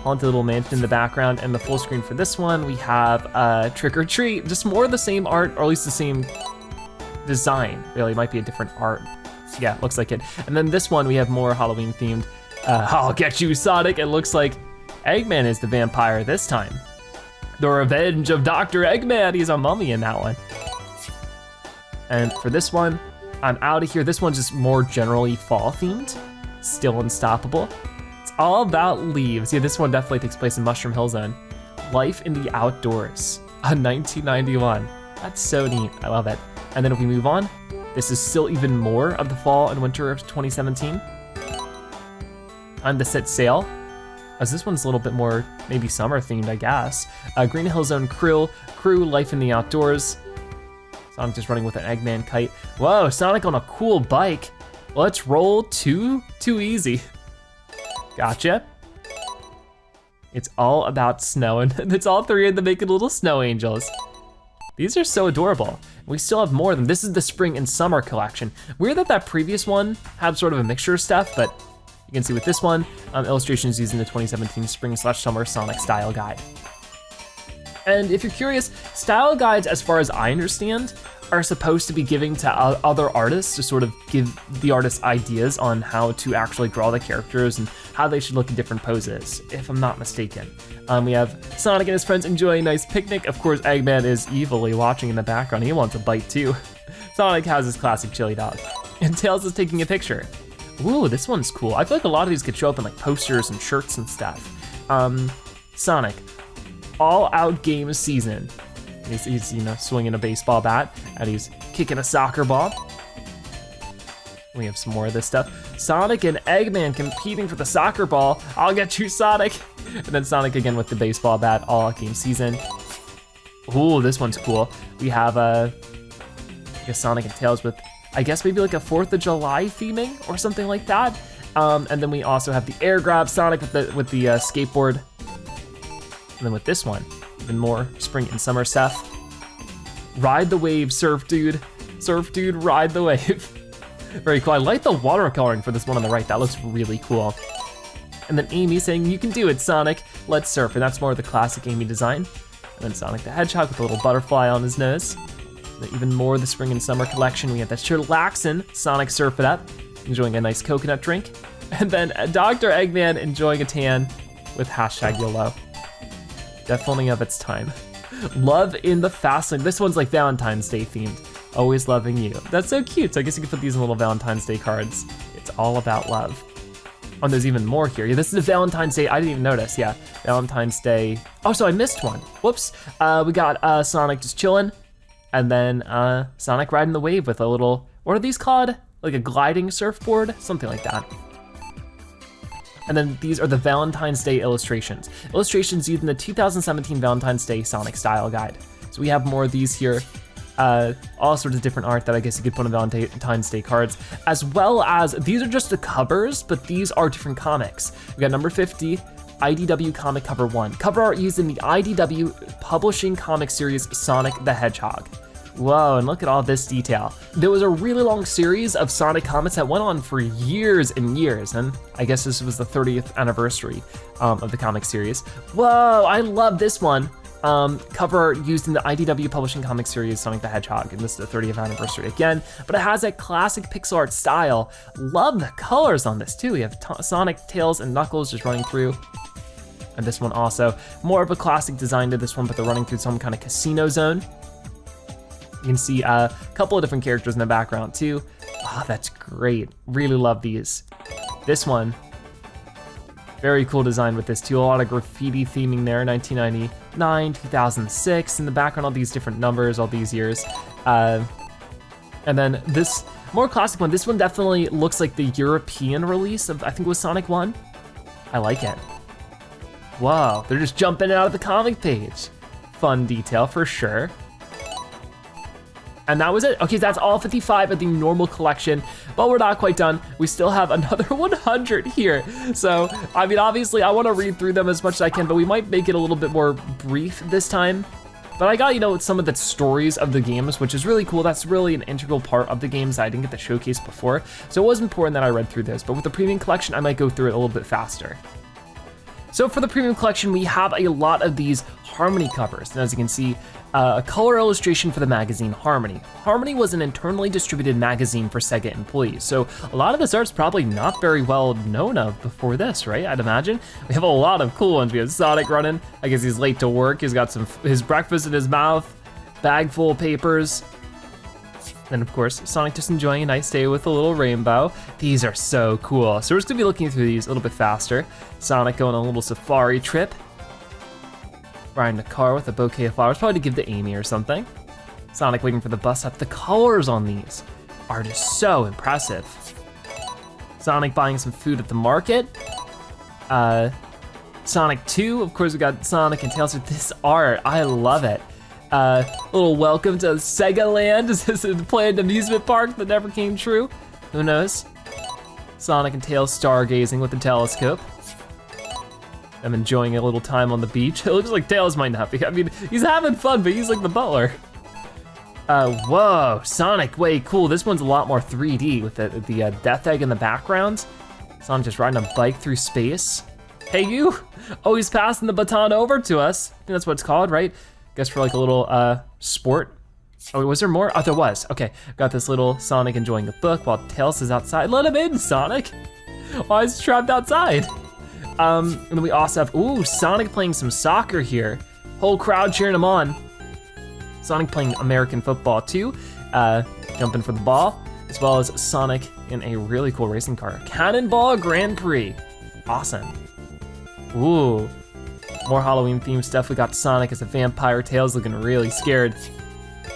[SPEAKER 1] Onto the little mansion in the background, and the full screen for this one, we have Trick or Treat, just more of the same art, or at least the same design. Really, it might be a different art. Yeah, looks like it. And then this one, we have more Halloween themed. I'll get you, Sonic. It looks like Eggman is the vampire this time. The Revenge of Dr. Eggman, he's a mummy in that one. And for this one, I'm out of here. This one's just more generally fall themed, still unstoppable. All about leaves. Yeah, this one definitely takes place in Mushroom Hill Zone. Life in the Outdoors, 1991. That's so neat, I love it. And then if we move on, this is still even more of the fall and winter of 2017. Time to set sail, as this one's a little bit more maybe summer themed, I guess. Green Hill Zone crew, life in the outdoors. Sonic just running with an Eggman kite. Whoa, Sonic on a cool bike. Let's roll too easy. Gotcha. It's all about snow, and it's all 3 of them making little snow angels. These are so adorable. We still have more of them. This is the spring and summer collection. Weird that previous one had sort of a mixture of stuff, but you can see with this one, illustrations using the 2017 spring/summer Sonic style guide. And if you're curious, style guides, as far as I understand, are supposed to be giving to other artists to sort of give the artists ideas on how to actually draw the characters and how they should look in different poses, if I'm not mistaken. We have Sonic and his friends enjoying a nice picnic. Of course, Eggman is evilly watching in the background. He wants a bite too. Sonic has his classic chili dog. And Tails is taking a picture. Ooh, this one's cool. I feel like a lot of these could show up in like posters and shirts and stuff. Sonic, all out game season. He's swinging a baseball bat, and he's kicking a soccer ball. We have some more of this stuff. Sonic and Eggman competing for the soccer ball. I'll get you, Sonic. And then Sonic again with the baseball bat, all out game season. Ooh, this one's cool. We have I guess Sonic and Tails with, I guess maybe like a 4th of July theming or something like that. And then we also have the air grab Sonic with the skateboard. And then with this one, even more spring and summer stuff. Ride the wave, surf dude. Surf dude, ride the wave. Very cool. I like the watercoloring for this one on the right. That looks really cool. And then Amy saying, you can do it, Sonic. Let's surf. And that's more of the classic Amy design. And then Sonic the Hedgehog with a little butterfly on his nose. And then even more of the spring and summer collection. We have that chillaxin' Sonic Surf It Up, enjoying a nice coconut drink. And then Dr. Eggman enjoying a tan with #YOLO. Definitely of its time. Love in the fast lane. This one's like Valentine's Day themed. Always loving you. That's so cute. So I guess you could put these in little Valentine's Day cards. It's all about love. Oh, there's even more here. Yeah, this is a Valentine's Day, I didn't even notice, yeah. Valentine's Day. Oh, so I missed one, whoops. We got Sonic just chilling, and then Sonic riding the wave with a little, what are these called? Like a gliding surfboard, something like that. And then these are the Valentine's Day illustrations. Illustrations used in the 2017 Valentine's Day Sonic Style Guide. So we have more of these here. All sorts of different art that I guess you could put on Valentine's Day cards, as well as, these are just the covers, but these are different comics. We got number 50, IDW comic cover 1. Cover art used in the IDW publishing comic series Sonic the Hedgehog. Whoa, and look at all this detail. There was a really long series of Sonic comics that went on for years and years, and I guess this was the 30th anniversary of the comic series. Whoa, I love this one. Cover art used in the IDW publishing comic series Sonic the Hedgehog, and this is the 30th anniversary again, but it has that classic pixel art style. Love the colors on this too. We have Sonic, Tails, and Knuckles just running through. And this one also, more of a classic design to this one, but they're running through some kind of casino zone. You can see a couple of different characters in the background too. Oh, that's great. Really love these. This one, very cool design with this too. A lot of graffiti theming there, 1999, 2006, in the background, all these different numbers, all these years. And then this more classic one, this one definitely looks like the European release of, I think it was Sonic 1. I like it. Whoa, they're just jumping out of the comic page. Fun detail for sure. And that was it. Okay, that's all 55 of the normal collection, but we're not quite done. We still have another 100 here. So, I mean, obviously I wanna read through them as much as I can, but we might make it a little bit more brief this time. But I got, you know, some of the stories of the games, which is really cool. That's really an integral part of the games that I didn't get to showcase before. So it was important that I read through this, but with the premium collection, I might go through it a little bit faster. So for the premium collection, we have a lot of these Harmony covers. And as you can see, a color illustration for the magazine Harmony. Harmony was an internally distributed magazine for Sega employees. So a lot of this art's probably not very well known of before this, right? I'd imagine. We have a lot of cool ones. We have Sonic running. I guess he's late to work. He's got his breakfast in his mouth, bag full of papers. And of course, Sonic just enjoying a nice day with a little rainbow. These are so cool. So we're just gonna be looking through these a little bit faster. Sonic going on a little safari trip. Riding a car with a bouquet of flowers, probably to give to Amy or something. Sonic waiting for the bus stop. The colors on these are just so impressive. Sonic buying some food at the market. Sonic 2, of course we got Sonic and Tails with this art. I love it. Little welcome to Sega Land. Is this a planned amusement park that never came true? Who knows? Sonic and Tails stargazing with the telescope. I'm enjoying a little time on the beach. It looks like Tails might not be. I mean, he's having fun, but he's like the butler. Whoa, Sonic, way cool. This one's a lot more 3D with the death egg in the background. Sonic just riding a bike through space. Hey you! Oh, he's passing the baton over to us. I think that's what it's called, right? Guess for like a little sport. Oh, was there more? Oh, there was. Okay, got this little Sonic enjoying a book while Tails is outside. Let him in, Sonic. Why is he trapped outside? And then we also have, ooh, Sonic playing some soccer here. Whole crowd cheering him on. Sonic playing American football too. Jumping for the ball, as well as Sonic in a really cool racing car. Cannonball Grand Prix. Awesome. Ooh, more Halloween themed stuff. We got Sonic as a vampire, Tails looking really scared.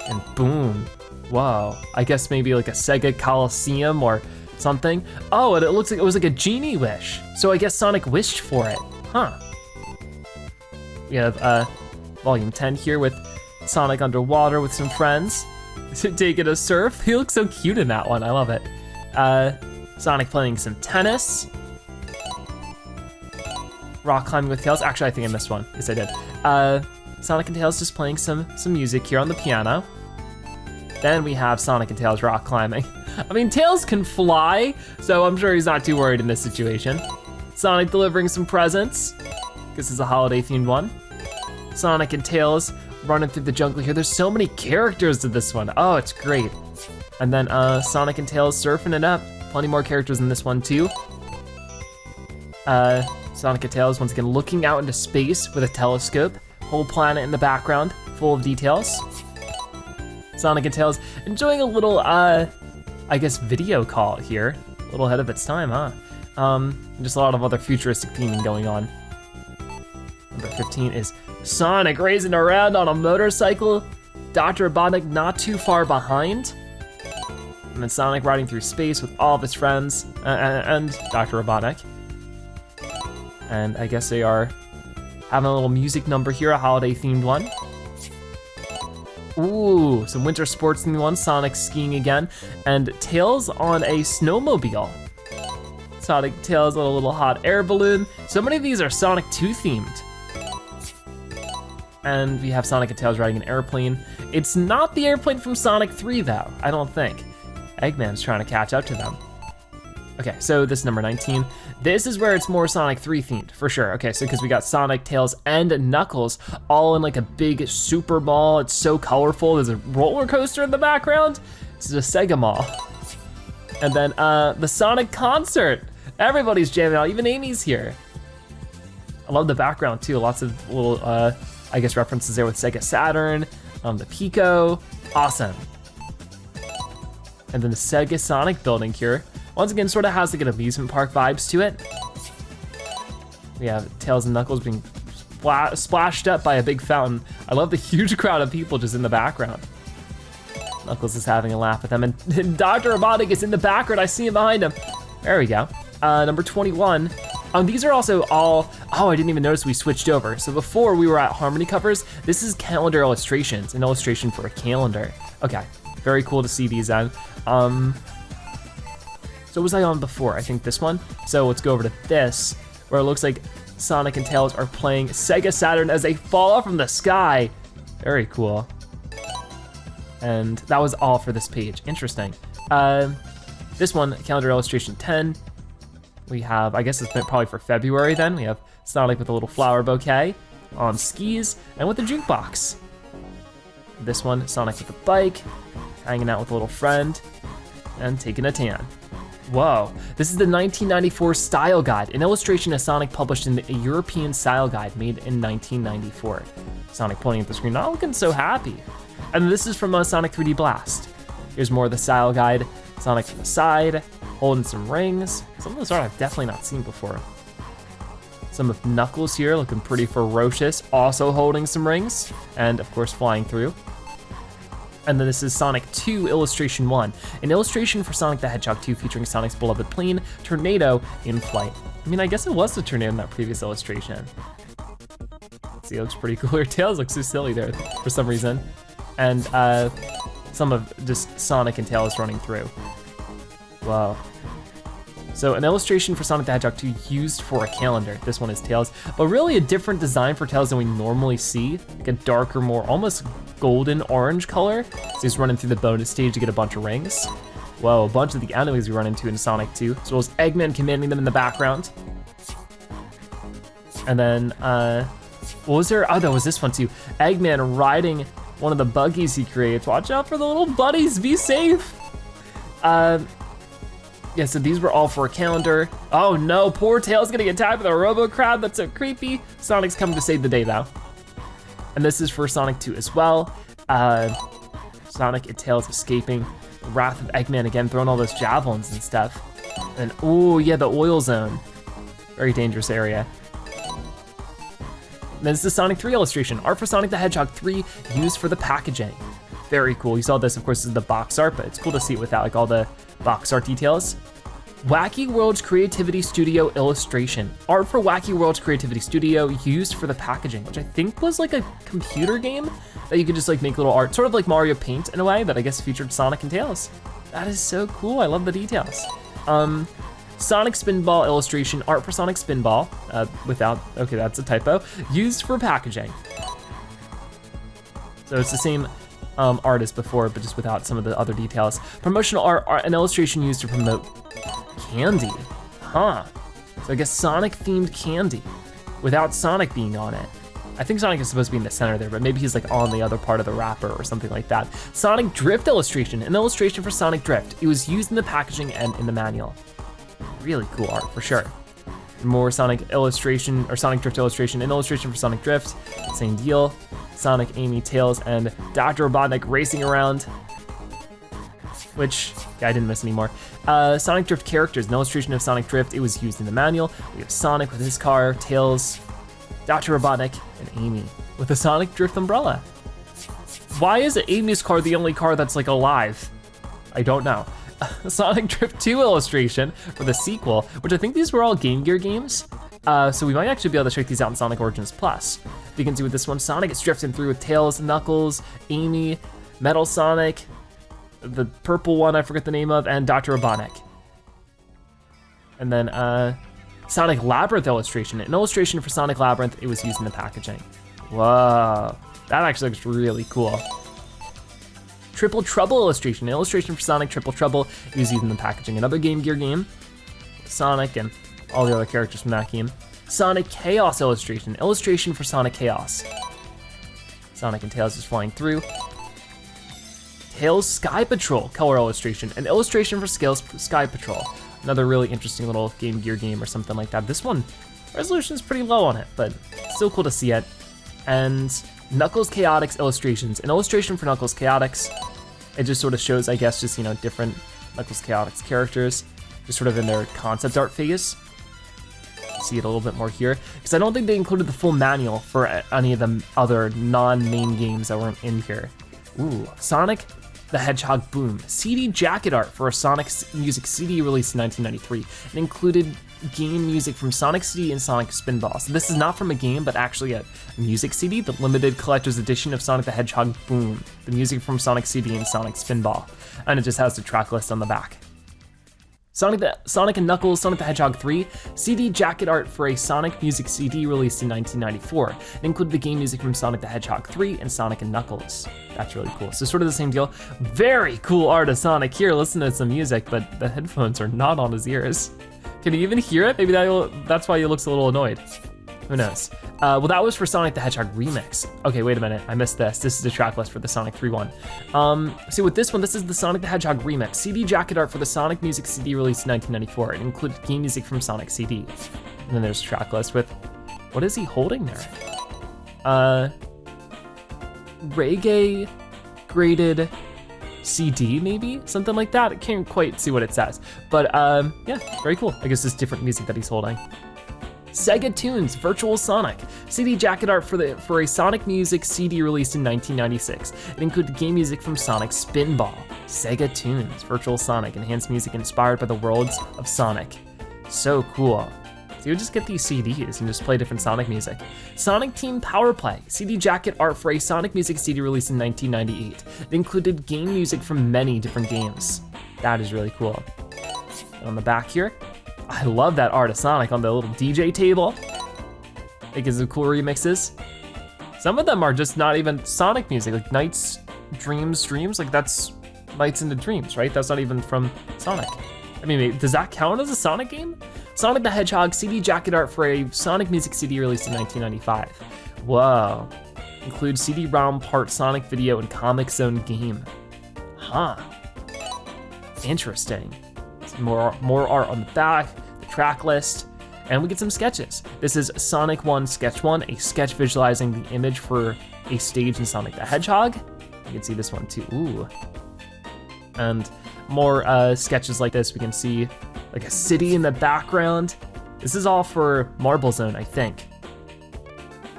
[SPEAKER 1] And boom, whoa. I guess maybe like a Sega Coliseum or something. Oh, and it looks like it was like a genie wish. So I guess Sonic wished for it, huh? We have volume 10 here with Sonic underwater with some friends, taking a surf. He looks so cute in that one, I love it. Sonic playing some tennis. Rock climbing with Tails. Actually, I think I missed one. Yes, I did. Sonic and Tails just playing some music here on the piano. Then we have Sonic and Tails rock climbing. I mean, Tails can fly, so I'm sure he's not too worried in this situation. Sonic delivering some presents, because it's a holiday themed one. Sonic and Tails running through the jungle here. There's so many characters to this one. Oh, it's great. And then Sonic and Tails surfing it up. Plenty more characters in this one too. Sonic and Tails once again looking out into space with a telescope. Whole planet in the background, full of details. Sonic and Tails enjoying a little, I guess, video call here. A little ahead of its time, huh? Just a lot of other futuristic theming going on. Number 15 is Sonic racing around on a motorcycle. Doctor Robotnik not too far behind. And then Sonic riding through space with all of his friends and Doctor Robotnik. And I guess they are having a little music number here, a holiday themed one. Ooh, some winter sports themed one, Sonic skiing again. And Tails on a snowmobile. Sonic Tails on a little hot air balloon. So many of these are Sonic 2 themed. And we have Sonic and Tails riding an airplane. It's not the airplane from Sonic 3 though, I don't think. Eggman's trying to catch up to them. Okay, so this is number 19. This is where it's more Sonic 3 themed, for sure. Okay, so because we got Sonic, Tails, and Knuckles all in like a big super ball. It's so colorful. There's a roller coaster in the background. This is a Sega mall. And then the Sonic concert. Everybody's jamming out, even Amy's here. I love the background too. Lots of little, I guess, references there with Sega Saturn, the Pico, awesome. And then the Sega Sonic building here. Once again, sort of has like an amusement park vibes to it. We have Tails and Knuckles being splashed up by a big fountain. I love the huge crowd of people just in the background. Knuckles is having a laugh at them, and Doctor Robotnik is in the background. I see him behind him. There we go. Number 21. These are also all, I didn't even notice we switched over. So before we were at Harmony covers, this is calendar illustrations, an illustration for a calendar. Okay, very cool to see these then. So was I on before? I think this one. So let's go over to this, where it looks like Sonic and Tails are playing Sega Saturn as they fall off from the sky. Very cool. And that was all for this page, interesting. This one, calendar illustration 10. We have, I guess it's probably for February then. We have Sonic with a little flower bouquet on skis and with a jukebox. This one, Sonic with a bike, hanging out with a little friend and taking a tan. Whoa, this is the 1994 Style Guide, an illustration of Sonic published in the European Style Guide made in 1994. Sonic pointing at the screen, not looking so happy. And this is from Sonic 3D Blast. Here's more of the Style Guide. Sonic from the side, holding some rings. Some of those art I've definitely not seen before. Some of Knuckles here looking pretty ferocious, also holding some rings, and of course flying through. And then this is Sonic 2 Illustration 1, an illustration for Sonic the Hedgehog 2 featuring Sonic's beloved plane, Tornado, in flight. I mean, I guess it was the tornado in that previous illustration. See, it looks pretty cool. Your Tails looks so silly there for some reason. And some of just Sonic and Tails running through. Wow. So an illustration for Sonic the Hedgehog 2 used for a calendar. This one is Tails, but really a different design for Tails than we normally see. Like a darker, more almost golden orange color. So he's running through the bonus stage to get a bunch of rings. Whoa, a bunch of the enemies we run into in Sonic 2, as well as Eggman commanding them in the background. And then, what was there? Oh, there was this one too. Eggman riding one of the buggies he creates. Watch out for the little buddies, be safe. Yeah, so these were all for a calendar. Oh no, poor Tails getting attacked by the Robo Crab, that's so creepy. Sonic's coming to save the day though. And this is for Sonic 2 as well. Sonic and Tails escaping. The wrath of Eggman again, throwing all those javelins and stuff. And oh yeah, the oil zone. Very dangerous area. And this is the Sonic 3 illustration. Art for Sonic the Hedgehog 3 used for the packaging. Very cool. You saw this, of course, this is the box art, but it's cool to see it without like all the box art details. Wacky World's Creativity Studio illustration. Art for Wacky World's Creativity Studio used for the packaging, which I think was like a computer game that you could just like make little art, sort of like Mario Paint in a way, that I guess featured Sonic and Tails. That is so cool, I love the details. Sonic Spinball illustration, art for Sonic Spinball, okay, that's a typo, used for packaging. So it's the same art as before, but just without some of the other details. Promotional art, an illustration used to promote candy, huh? So I guess Sonic themed candy without Sonic being on it. I think Sonic is supposed to be in the center there, but maybe he's like on the other part of the wrapper or something like that. Sonic Drift illustration, an illustration for Sonic Drift. It was used in the packaging and in the manual. Really cool art for sure. More Sonic illustration, or Sonic Drift illustration, an illustration for Sonic Drift, same deal. Sonic, Amy, Tails, and Doctor Robotnik racing around. which, yeah, I didn't miss any more. Sonic Drift characters, an illustration of Sonic Drift. It was used in the manual. We have Sonic with his car, Tails, Doctor Robotnik, and Amy with a Sonic Drift umbrella. Why is Amy's car the only car that's like alive? I don't know. Sonic Drift 2 illustration for the sequel, which I think these were all Game Gear games. So we might actually be able to check these out in Sonic Origins Plus. You can see with this one, Sonic is drifting through with Tails, Knuckles, Amy, Metal Sonic, the purple one I forget the name of, and Dr. Robotnik. And then Sonic Labyrinth illustration, an illustration for Sonic Labyrinth. It was used in the packaging. Whoa, that actually looks really cool. Triple Trouble illustration, an illustration for Sonic Triple Trouble. It was used in the packaging. Another Game Gear game, Sonic and all the other characters from that game. Sonic Chaos illustration, illustration for Sonic Chaos. Sonic and Tails is flying through. Tails Sky Patrol color illustration, an illustration for Sky Patrol. Another really interesting little Game Gear game or something like that. This one, resolution is pretty low on it, but still cool to see it. And Knuckles Chaotix illustrations, an illustration for Knuckles Chaotix. It just sort of shows, I guess, just, you know, different Knuckles Chaotix characters, just sort of in their concept art phase. See it a little bit more here, because I don't think they included the full manual for any of the other non-main games that weren't in here. Ooh, Sonic the Hedgehog Boom, CD jacket art for a Sonic music CD released in 1993. It included game music from Sonic CD and Sonic Spinball. So this is not from a game, but actually a music CD, the limited collector's edition of Sonic the Hedgehog Boom, the music from Sonic CD and Sonic Spinball. And it just has the track list on the back. Sonic and Knuckles, Sonic the Hedgehog 3, CD jacket art for a Sonic music CD released in 1994. It included the game music from Sonic the Hedgehog 3 and Sonic and Knuckles. That's really cool. So sort of the same deal. Very cool art of Sonic here. Listen to some music, but the headphones are not on his ears. Can you even hear it? Maybe that's why he looks a little annoyed. Who knows? Well, that was for Sonic the Hedgehog Remix. Okay, wait a minute, I missed this. This is the track list for the Sonic 3 one. See with this one, this is the Sonic the Hedgehog Remix. CD jacket art for the Sonic music CD released in 1994. It included game music from Sonic CD. And then there's a track list with, what is he holding there? Reggae graded CD maybe? Something like that. I can't quite see what it says. But yeah, very cool. I guess it's different music that he's holding. Sega Tunes Virtual Sonic, CD jacket art for a Sonic music CD released in 1996. It included game music from Sonic Spinball. Sega Tunes Virtual Sonic, enhanced music inspired by the worlds of Sonic. So cool. So you just get these CDs and just play different Sonic music. Sonic Team Power Play, CD jacket art for a Sonic music CD released in 1998. It included game music from many different games. That is really cool. And on the back here, I love that art of Sonic on the little DJ table. I think it's some cool remixes. Some of them are just not even Sonic music, like Nights, Dreams, like that's Nights into Dreams, right? That's not even from Sonic. I mean, does that count as a Sonic game? Sonic the Hedgehog CD jacket art for a Sonic music CD released in 1995. Whoa. Includes CD-ROM part Sonic video and Comic Zone game. Huh. Interesting. More art on the back, the track list, and we get some sketches. This is Sonic 1 Sketch 1, a sketch visualizing the image for a stage in Sonic the Hedgehog. You can see this one too, ooh. And more sketches like this. We can see like a city in the background. This is all for Marble Zone, I think.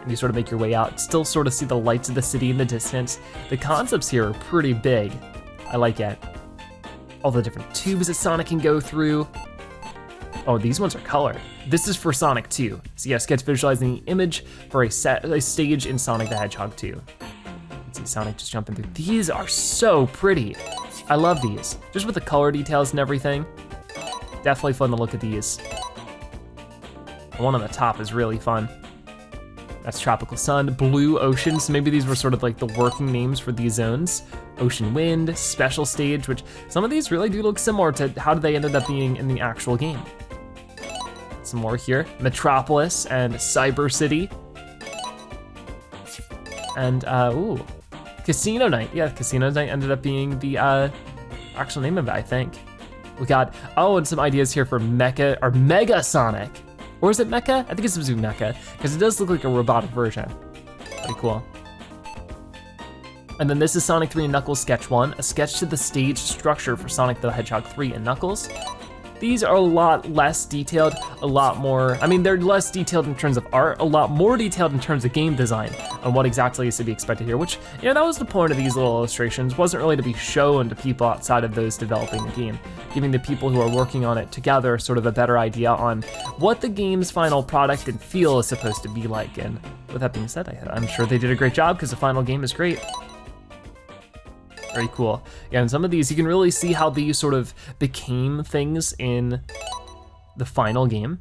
[SPEAKER 1] And you sort of make your way out, still sort of see the lights of the city in the distance. The concepts here are pretty big. I like it. All the different tubes that Sonic can go through. Oh, these ones are colored. This is for Sonic 2. So yeah, sketch visualizing the image for a stage in Sonic the Hedgehog 2. You can see Sonic just jumping through. These are so pretty. I love these. Just with the color details and everything. Definitely fun to look at these. The one on the top is really fun. That's Tropical Sun, Blue Ocean. So maybe these were sort of like the working names for these zones. Ocean Wind, Special Stage, which some of these really do look similar to how they ended up being in the actual game. Some more here, Metropolis and Cyber City. And ooh, Casino Night. Yeah, Casino Night ended up being the actual name of it, I think. We got, oh, and some ideas here for Mecha, or Mega Sonic. Or is it Mecha? I think it's supposed to be Mecha, because it does look like a robotic version. Pretty cool. And then this is Sonic 3 and Knuckles Sketch 1, a sketch to the stage structure for Sonic the Hedgehog 3 and Knuckles. These are a lot less detailed, a lot more, I mean, they're less detailed in terms of art, a lot more detailed in terms of game design on what exactly is to be expected here, which, you know, that was the point of these little illustrations, wasn't really to be shown to people outside of those developing the game, giving the people who are working on it together sort of a better idea on what the game's final product and feel is supposed to be like. And with that being said, I'm sure they did a great job because the final game is great. Very cool. Yeah, and some of these, you can really see how these sort of became things in the final game.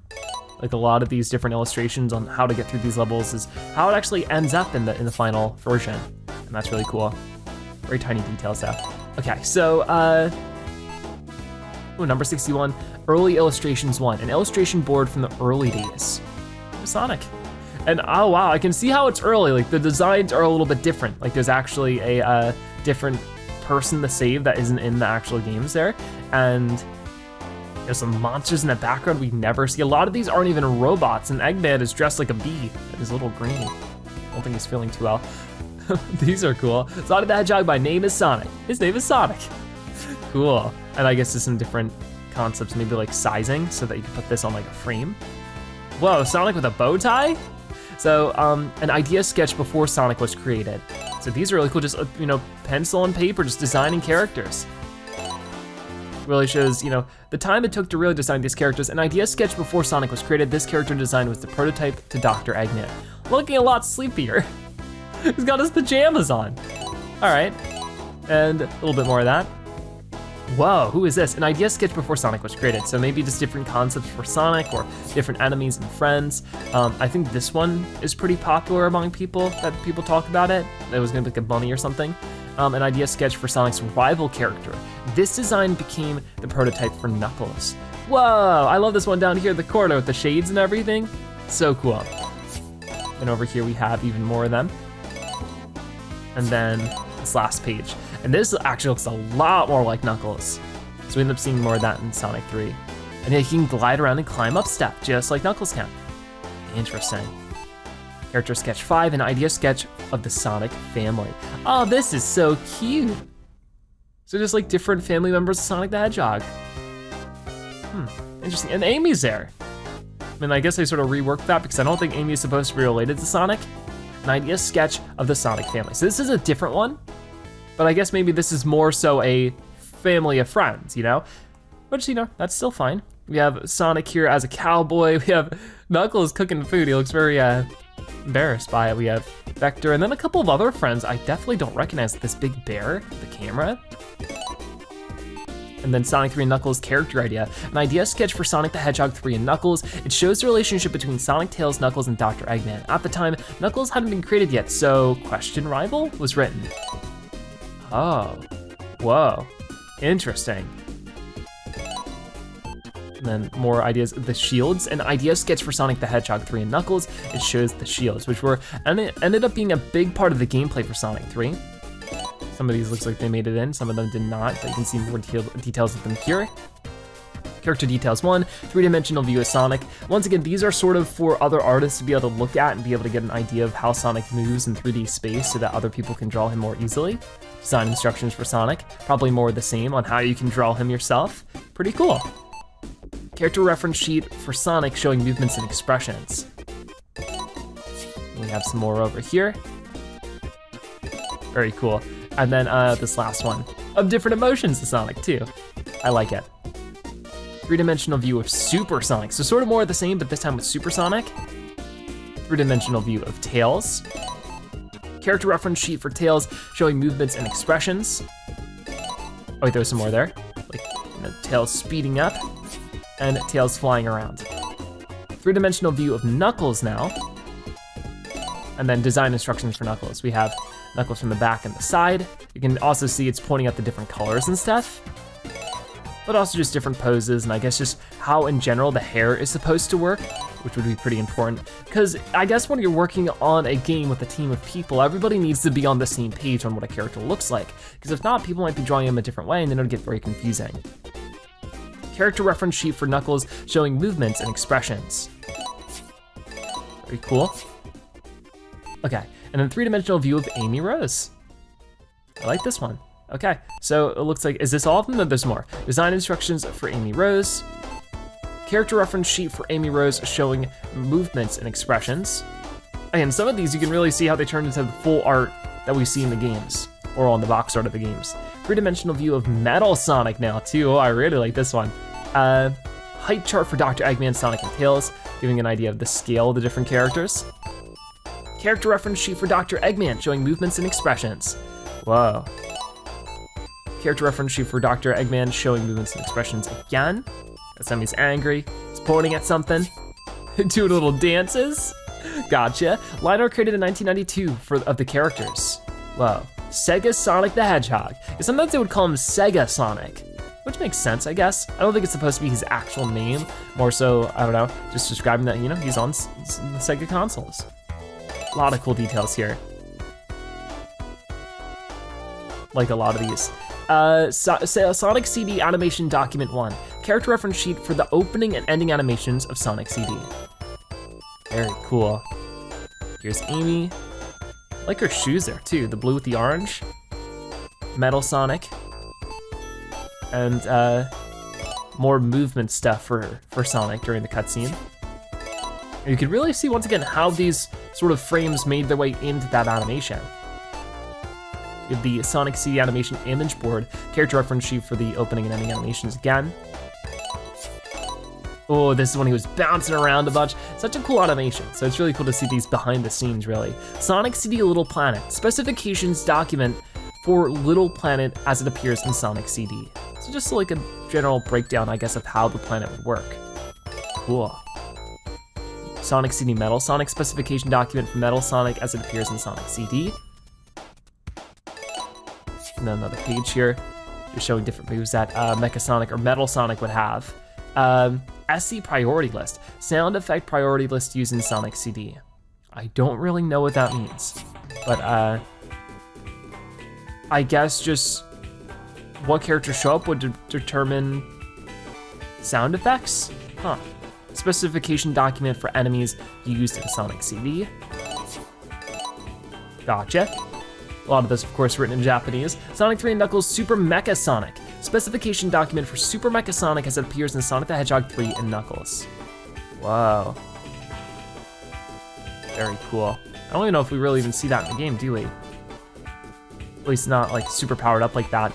[SPEAKER 1] Like a lot of these different illustrations on how to get through these levels is how it actually ends up in the final version. And that's really cool. Very tiny details there. Okay, so, number 61, Early Illustrations 1, an illustration board from the early days of Sonic. And oh wow, I can see how it's early, like the designs are a little bit different. Like there's actually a different person to save that isn't in the actual games there. And there's some monsters in the background we never see. A lot of these aren't even robots, and Eggman is dressed like a bee and his little green. I don't think he's feeling too well. These are cool. Sonic the Hedgehog, my name is Sonic. His name is Sonic. Cool. And I guess there's some different concepts, maybe like sizing, so that you can put this on like a frame. Whoa, Sonic with a bow tie? So an idea sketch before Sonic was created. So these are really cool, just, you know, pencil and paper, just designing characters. Really shows, you know, the time it took to really design these characters. An idea sketch before Sonic was created, this character design was the prototype to Dr. Eggman. Looking a lot sleepier. He's got his pajamas on. All right, and a little bit more of that. Whoa, who is this? An idea sketch before Sonic was created. So maybe just different concepts for Sonic or different enemies and friends. I think this one is pretty popular among people, that people talk about it. It was gonna be like a bunny or something. An idea sketch for Sonic's rival character. This design became the prototype for Knuckles. Whoa, I love this one down here in the corner with the shades and everything. So cool. And over here we have even more of them. And then this last page. And this actually looks a lot more like Knuckles. So we end up seeing more of that in Sonic 3. And he can glide around and climb up stuff, just like Knuckles can. Interesting. Character sketch 5, an idea sketch of the Sonic family. Oh, this is so cute. So just like different family members of Sonic the Hedgehog. Interesting, and Amy's there. I mean, I guess they sort of reworked that because I don't think Amy is supposed to be related to Sonic. An idea sketch of the Sonic family. So this is a different one. But I guess maybe this is more so a family of friends, you know? Which, you know, that's still fine. We have Sonic here as a cowboy. We have Knuckles cooking food. He looks very embarrassed by it. We have Vector, and then a couple of other friends. I definitely don't recognize this big bear, the camera. And then Sonic 3 and Knuckles character idea. An idea sketch for Sonic the Hedgehog 3 and Knuckles. It shows the relationship between Sonic, Tails, Knuckles, and Dr. Eggman. At the time, Knuckles hadn't been created yet, so question rival was written. Oh, whoa, interesting. And then more ideas, the shields. An idea sketch for Sonic the Hedgehog 3 and Knuckles. It shows the shields, which were, and it ended up being a big part of the gameplay for Sonic 3. Some of these looks like they made it in, some of them did not, but you can see more details of them here. Character details 1, 3-dimensional view of Sonic. Once again, these are sort of for other artists to be able to look at and be able to get an idea of how Sonic moves in 3D space so that other people can draw him more easily. Design instructions for Sonic, probably more of the same on how you can draw him yourself. Pretty cool. Character reference sheet for Sonic showing movements and expressions. We have some more over here. Very cool. And then this last one of different emotions to Sonic too. I like it. 3-dimensional view of Super Sonic. So sort of more of the same, but this time with Super Sonic. 3-dimensional view of Tails. Character reference sheet for Tails showing movements and expressions. Oh wait, there's some more there. Like, you know, Tails speeding up and Tails flying around. 3-dimensional view of Knuckles now. And then design instructions for Knuckles. We have Knuckles from the back and the side. You can also see it's pointing at the different colors and stuff, but also just different poses, and I guess just how in general the hair is supposed to work, which would be pretty important. Because I guess when you're working on a game with a team of people, everybody needs to be on the same page on what a character looks like. Because if not, people might be drawing him a different way and then it'll get very confusing. Character reference sheet for Knuckles showing movements and expressions. Very cool. Okay, and then 3-dimensional view of Amy Rose. I like this one. Okay, so it looks like, is this all of them? No, there's more. Design instructions for Amy Rose. Character reference sheet for Amy Rose showing movements and expressions. And some of these you can really see how they turned into the full art that we see in the games, or on the box art of the games. Three-dimensional view of Metal Sonic now too. Oh, I really like this one. Height chart for Dr. Eggman, Sonic, and Tails, giving an idea of the scale of the different characters. Character reference sheet for Dr. Eggman, showing movements and expressions. Whoa. Character reference sheet for Dr. Eggman, showing movements and expressions again. This time he's angry, he's pointing at something, doing little dances. Gotcha. Line art created in 1992 of the characters. Whoa. Sega Sonic the Hedgehog. Sometimes they would call him Sega Sonic, which makes sense, I guess. I don't think it's supposed to be his actual name. More so, I don't know, just describing that, you know, he's on the Sega consoles. A lot of cool details here. Like a lot of these. Sonic CD Animation Document 1. Character reference sheet for the opening and ending animations of Sonic CD. Very cool. Here's Amy. I like her shoes there too, the blue with the orange. Metal Sonic. And more movement stuff for Sonic during the cutscene. You can really see once again how these sort of frames made their way into that animation. You have the Sonic CD animation image board, character reference sheet for the opening and ending animations again. Oh, this is when he was bouncing around a bunch. Such a cool animation. So it's really cool to see these behind the scenes, really. Sonic CD Little Planet. Specifications document for Little Planet as it appears in Sonic CD. So just like a general breakdown, I guess, of how the planet would work. Cool. Sonic CD Metal Sonic specification document for Metal Sonic as it appears in Sonic CD. And then another page here, just showing different moves that Mecha Sonic or Metal Sonic would have. SC priority list, sound effect priority list used in Sonic CD. I don't really know what that means, but I guess just what characters show up would determine sound effects? Huh. Specification document for enemies used in Sonic CD. Gotcha. A lot of this, of course, written in Japanese. Sonic 3 and Knuckles Super Mecha Sonic. Specification document for Super Mecha Sonic as it appears in Sonic the Hedgehog 3 and Knuckles. Whoa. Very cool. I don't even know if we really even see that in the game, do we? At least not like super powered up like that.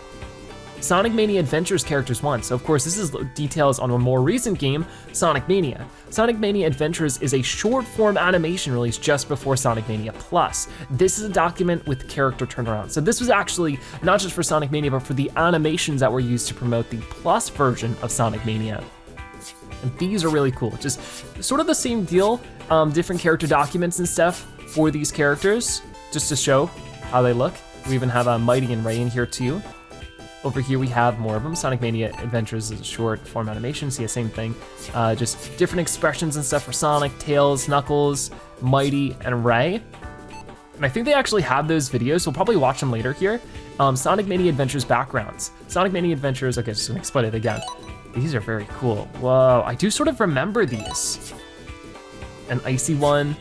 [SPEAKER 1] Sonic Mania Adventures Characters 1. So of course this is details on a more recent game, Sonic Mania. Sonic Mania Adventures is a short form animation released just before Sonic Mania Plus. This is a document with character turnaround. So this was actually not just for Sonic Mania, but for the animations that were used to promote the Plus version of Sonic Mania. And these are really cool. Just sort of the same deal, different character documents and stuff for these characters, just to show how they look. We even have Mighty and Ray in here too. Over here we have more of them. Sonic Mania Adventures is a short form animation, see the same thing. Just different expressions and stuff for Sonic, Tails, Knuckles, Mighty, and Ray. And I think they actually have those videos, so we'll probably watch them later here. Sonic Mania Adventures backgrounds. Sonic Mania Adventures, okay, just gonna explain it again. These are very cool. Whoa, I do sort of remember these. An icy one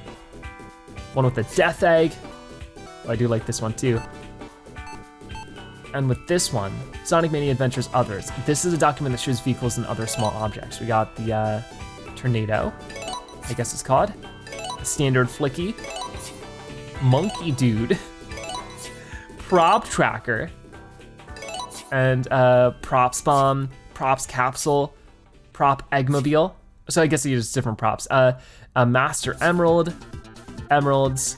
[SPEAKER 1] with a death egg. Oh, I do like this one too. And with this one, Sonic Mania Adventures Others. This is a document that shows vehicles and other small objects. We got the Tornado, I guess it's called. Standard Flicky. Monkey Dude. Prop Tracker. And Props Bomb, Props Capsule, Prop Eggmobile. So I guess they use different props. Master Emerald, Emeralds,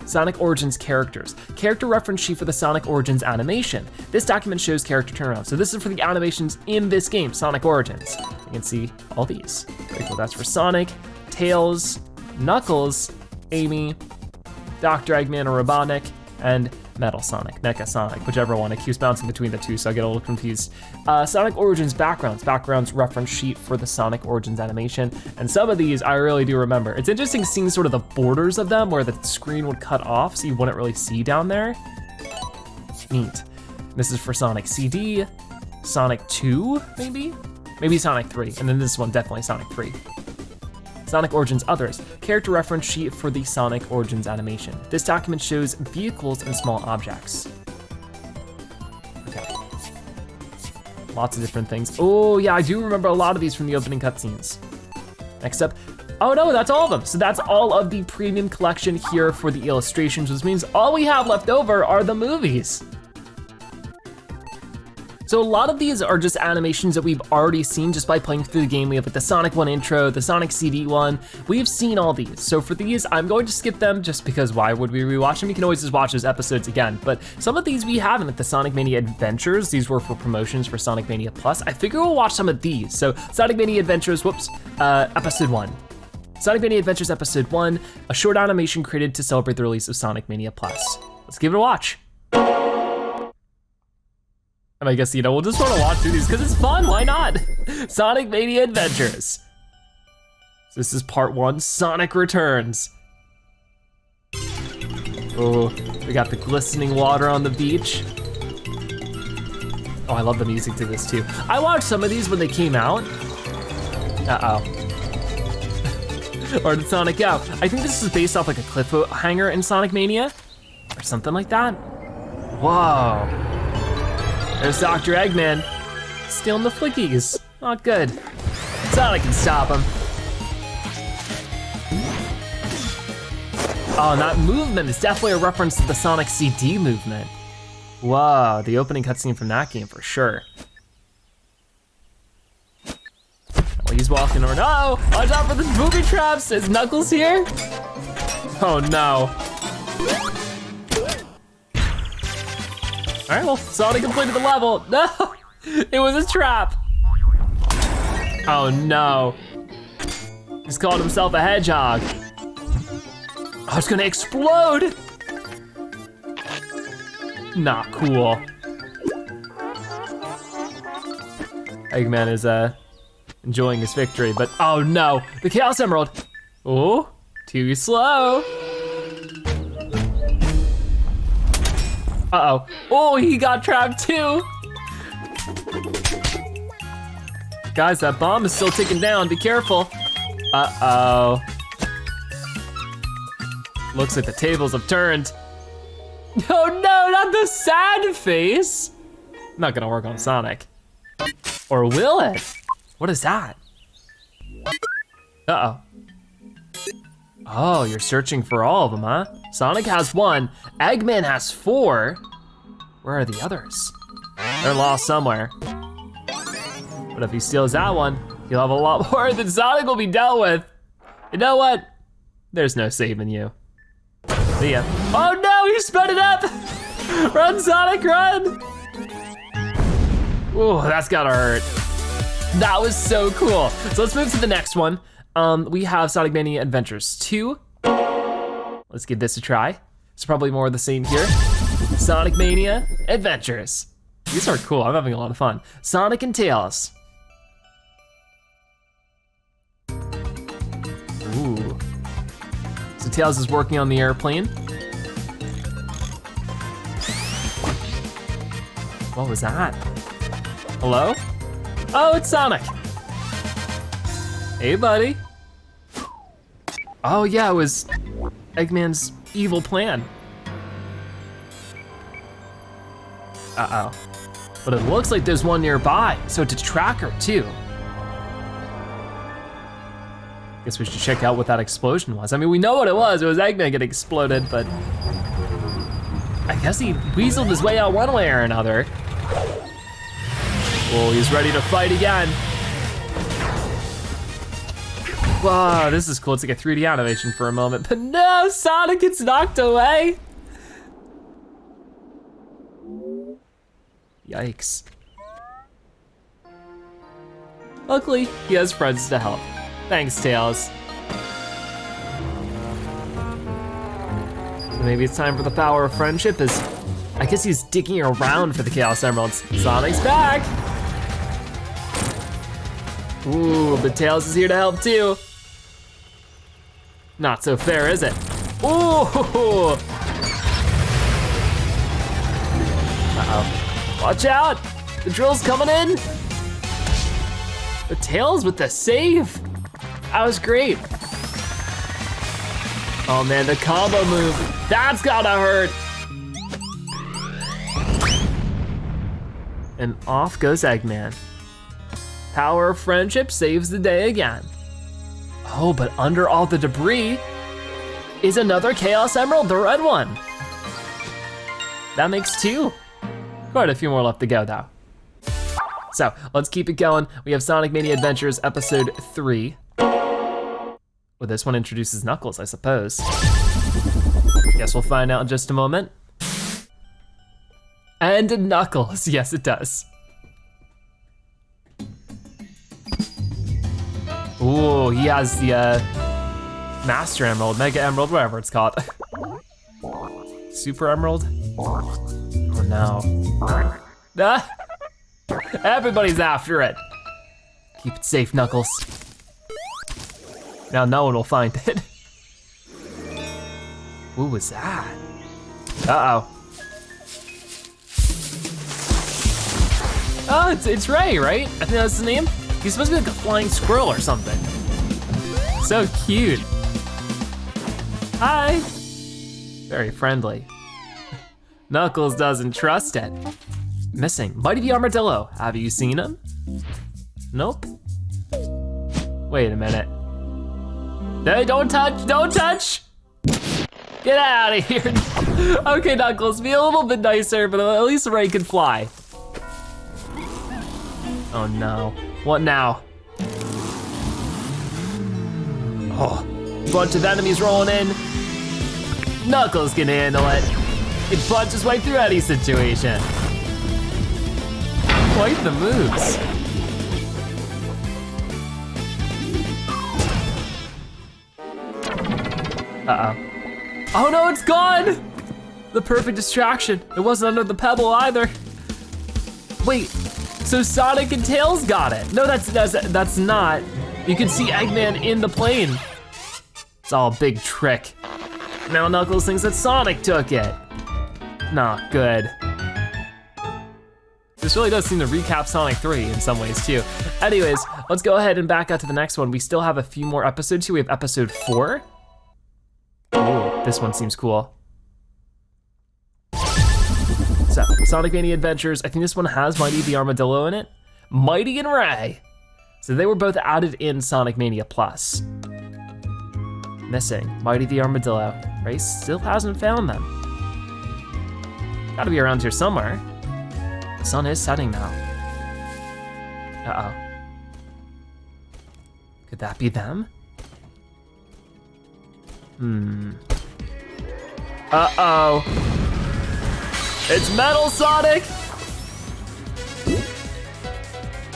[SPEAKER 1] Sonic Origins characters. Character reference sheet for the Sonic Origins animation. This document shows character turnaround. So this is for the animations in this game, Sonic Origins. You can see all these. Very cool. That's for Sonic, Tails, Knuckles, Amy, Dr. Eggman or Robotnik, and Metal Sonic, Mecha Sonic, whichever one. It keeps bouncing between the two, so I get a little confused. Sonic Origins backgrounds reference sheet for the Sonic Origins animation. And some of these I really do remember. It's interesting seeing sort of the borders of them where the screen would cut off so you wouldn't really see down there. Neat. This is for Sonic CD, Sonic 2, maybe Sonic 3, and then this one definitely Sonic 3. Sonic Origins Others, character reference sheet for the Sonic Origins animation. This document shows vehicles and small objects. Lots of different things. Oh yeah, I do remember a lot of these from the opening cutscenes. Next up, oh no, that's all of them. So that's all of the premium collection here for the illustrations, which means all we have left over are the movies. So a lot of these are just animations that we've already seen just by playing through the game. We have like the Sonic 1 intro, the Sonic CD one. We've seen all these. So for these, I'm going to skip them just because why would we rewatch them? You can always just watch those episodes again. But some of these we haven't, like the Sonic Mania Adventures. These were for promotions for Sonic Mania Plus. I figure we'll watch some of these. So Sonic Mania Adventures, episode 1. Sonic Mania Adventures episode 1, a short animation created to celebrate the release of Sonic Mania Plus. Let's give it a watch. And I guess, we'll just wanna watch through these because it's fun, why not? Sonic Mania Adventures. So this is part 1, Sonic Returns. Oh, we got the glistening water on the beach. Oh, I love the music to this too. I watched some of these when they came out. Uh-oh. Or did Sonic out? I think this is based off like a cliffhanger in Sonic Mania or something like that. Whoa. There's Dr. Eggman, stealing the flickies. Not good. Sonic can stop him. Oh, and that movement is definitely a reference to the Sonic CD movement. Whoa, the opening cutscene from that game for sure. Oh, he's walking over. Oh, watch out for the booby traps. Is Knuckles here? Oh no. All right, well, Sonic completed the level. No, it was a trap. Oh no. He's called himself a hedgehog. Oh, it's gonna explode. Not cool. Eggman is enjoying his victory, but oh no, the Chaos Emerald. Oh, too slow. Uh-oh. Oh, he got trapped too. Guys, that bomb is still ticking down, be careful. Uh-oh. Looks like the tables have turned. Oh no, not the sad face. Not gonna work on Sonic. Or will it? What is that? Uh-oh. Oh, you're searching for all of them, huh? Sonic has 1, Eggman has 4. Where are the others? They're lost somewhere. But if he steals that one, he'll have a lot more than Sonic will be dealt with. You know what? There's no saving you. See ya. Oh no, he sped it up! Run, Sonic, run! Ooh, that's gotta hurt. That was so cool. So let's move to the next one. We have Sonic Mania Adventures 2. Let's give this a try. It's probably more of the same here. Sonic Mania Adventures. These are cool, I'm having a lot of fun. Sonic and Tails. Ooh. So Tails is working on the airplane. What was that? Hello? Oh, it's Sonic. Hey, buddy. Oh yeah, it was Eggman's evil plan. Uh-oh. But it looks like there's one nearby, so it's a tracker too. Guess we should check out what that explosion was. I mean, we know what it was Eggman getting exploded, but I guess he weaseled his way out one way or another. Oh, he's ready to fight again. Wow, this is cool. It's like a 3D animation for a moment, but no, Sonic gets knocked away. Yikes. Luckily, he has friends to help. Thanks, Tails. Maybe it's time for the power of friendship as I guess he's digging around for the Chaos Emeralds. Sonic's back. Ooh, but Tails is here to help too. Not so fair, is it? Ooh! Uh-oh. Watch out! The drill's coming in! The Tails with the save! That was great. Oh man, the combo move, that's gotta hurt! And off goes Eggman. Power of friendship saves the day again. Oh, but under all the debris is another Chaos Emerald, the red one. That makes 2. Quite a few more left to go though. So let's keep it going. We have Sonic Mania Adventures episode 3. Well, this one introduces Knuckles, I suppose. Guess we'll find out in just a moment. And Knuckles, yes it does. Ooh, he has the Master Emerald, Mega Emerald, whatever it's called. Super Emerald? Oh no. Ah, everybody's after it. Keep it safe, Knuckles. Now no one will find it. What was that? Uh-oh. Oh, it's Ray, right? I think that's his name. He's supposed to be like a flying squirrel or something. So cute. Hi. Very friendly. Knuckles doesn't trust it. Missing, Mighty the Armadillo. Have you seen him? Nope. Wait a minute. Hey, don't touch, don't touch! Get out of here. Okay, Knuckles, be a little bit nicer, but at least Ray can fly. Oh no, what now? Oh, bunch of enemies rolling in. Knuckles can handle it. He punches his way through any situation. Quite the moves. Uh-oh. Oh no, it's gone! The perfect distraction. It wasn't under the pebble either. Wait, so Sonic and Tails got it. No, that's not. You can see Eggman in the plane. It's all a big trick. Now Knuckles thinks that Sonic took it. Not good. This really does seem to recap Sonic 3 in some ways too. Anyways, let's go ahead and back out to the next one. We still have a few more episodes here. We have episode 4. Ooh, this one seems cool. So, Sonic Mania Adventures, I think this one has Mighty the Armadillo in it. Mighty and Ray. So they were both added in Sonic Mania Plus. Missing, Mighty the Armadillo. Ray still hasn't found them. Gotta be around here somewhere. The sun is setting now. Uh-oh. Could that be them? Uh-oh. It's Metal Sonic!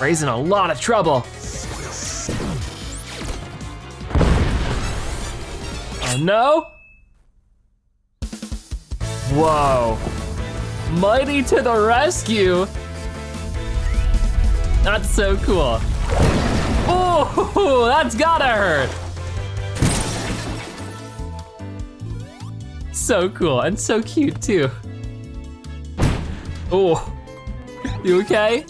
[SPEAKER 1] Ray's in a lot of trouble. Oh no? Whoa. Mighty to the rescue. That's so cool. Oh, that's gotta hurt. So cool and so cute too. Oh, you okay?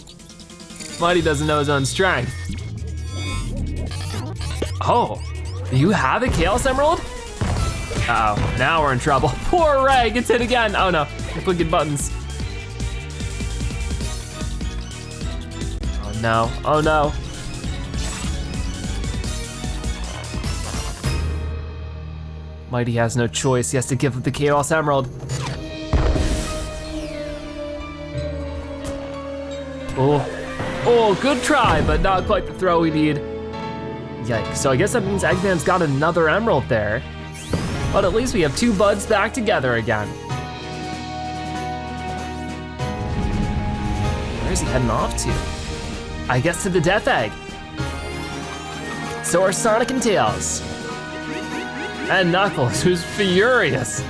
[SPEAKER 1] Mighty doesn't know his own strength. Oh, do you have a Chaos Emerald? Uh-oh, now we're in trouble. Poor Ray gets hit again. Oh no, you're clicking buttons. Oh no, oh no. Mighty has no choice, he has to give up the Chaos Emerald. Oh, good try, but not quite the throw we need. Yikes, so I guess that means Eggman's got another emerald there. But at least we have 2 buds back together again. Where's he heading off to? I guess to the Death Egg. So are Sonic and Tails. And Knuckles, who's furious.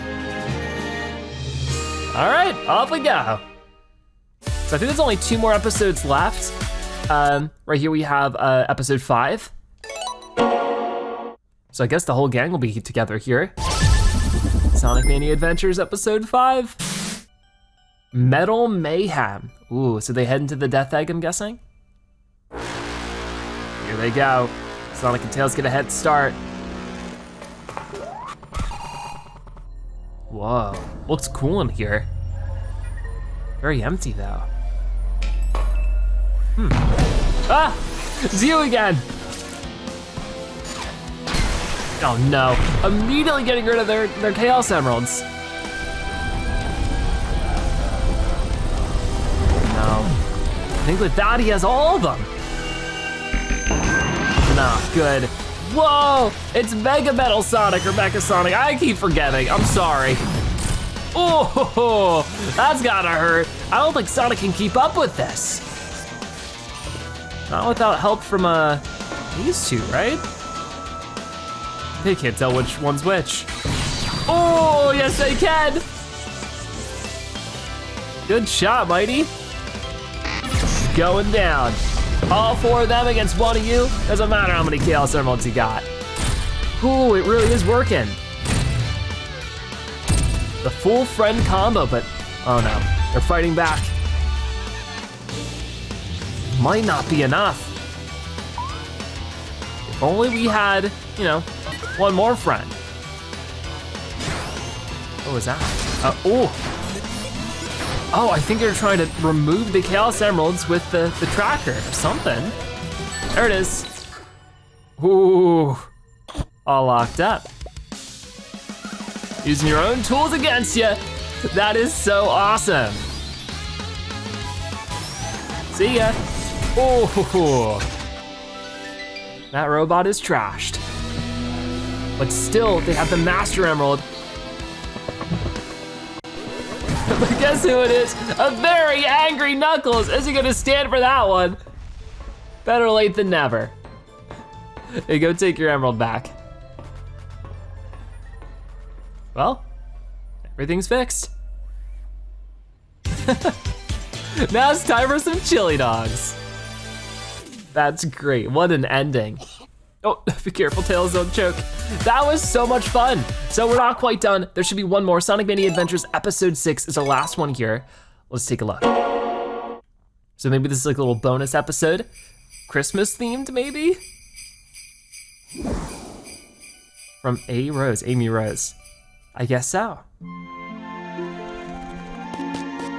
[SPEAKER 1] All right, off we go. So I think there's only 2 more episodes left. Right here we have episode 5. So I guess the whole gang will be together here. Sonic Mania Adventures episode 5. Metal Mayhem. Ooh, so they head into the Death Egg, I'm guessing? Here they go. Sonic and Tails get a head start. Whoa, looks cool in here. Very empty though. Ah, it's you again. Oh no, immediately getting rid of their Chaos Emeralds. No, I think with that he has all of them. Not good. Whoa, it's Mega Metal Sonic or Mecha Sonic. I keep forgetting, I'm sorry. Oh, that's gotta hurt. I don't think Sonic can keep up with this. Not without help from these two, right? They can't tell which one's which. Oh, yes they can. Good shot, Mighty. Going down. All four of them against one of you. Doesn't matter how many Chaos Emeralds you got. Ooh, it really is working. The full friend combo, but oh no, they're fighting back. Might not be enough. If only we had, you know, one more friend. What was that? Oh, I think they're trying to remove the Chaos Emeralds with the tracker or something. There it is. Ooh, all locked up. Using your own tools against you. That is so awesome. See ya. Oh, that robot is trashed. But still, they have the Master Emerald. But guess who it is? A very angry Knuckles. Is he gonna stand for that one? Better late than never. Hey, go take your emerald back. Well, everything's fixed. Now it's time for some chili dogs. That's great, what an ending. Oh, be careful, Tails, don't choke. That was so much fun. So we're not quite done. There should be one more. Sonic Mania Adventures Episode 6 is the last one here. Let's take a look. So maybe this is like a little bonus episode. Christmas themed, maybe? From Amy Rose. I guess so.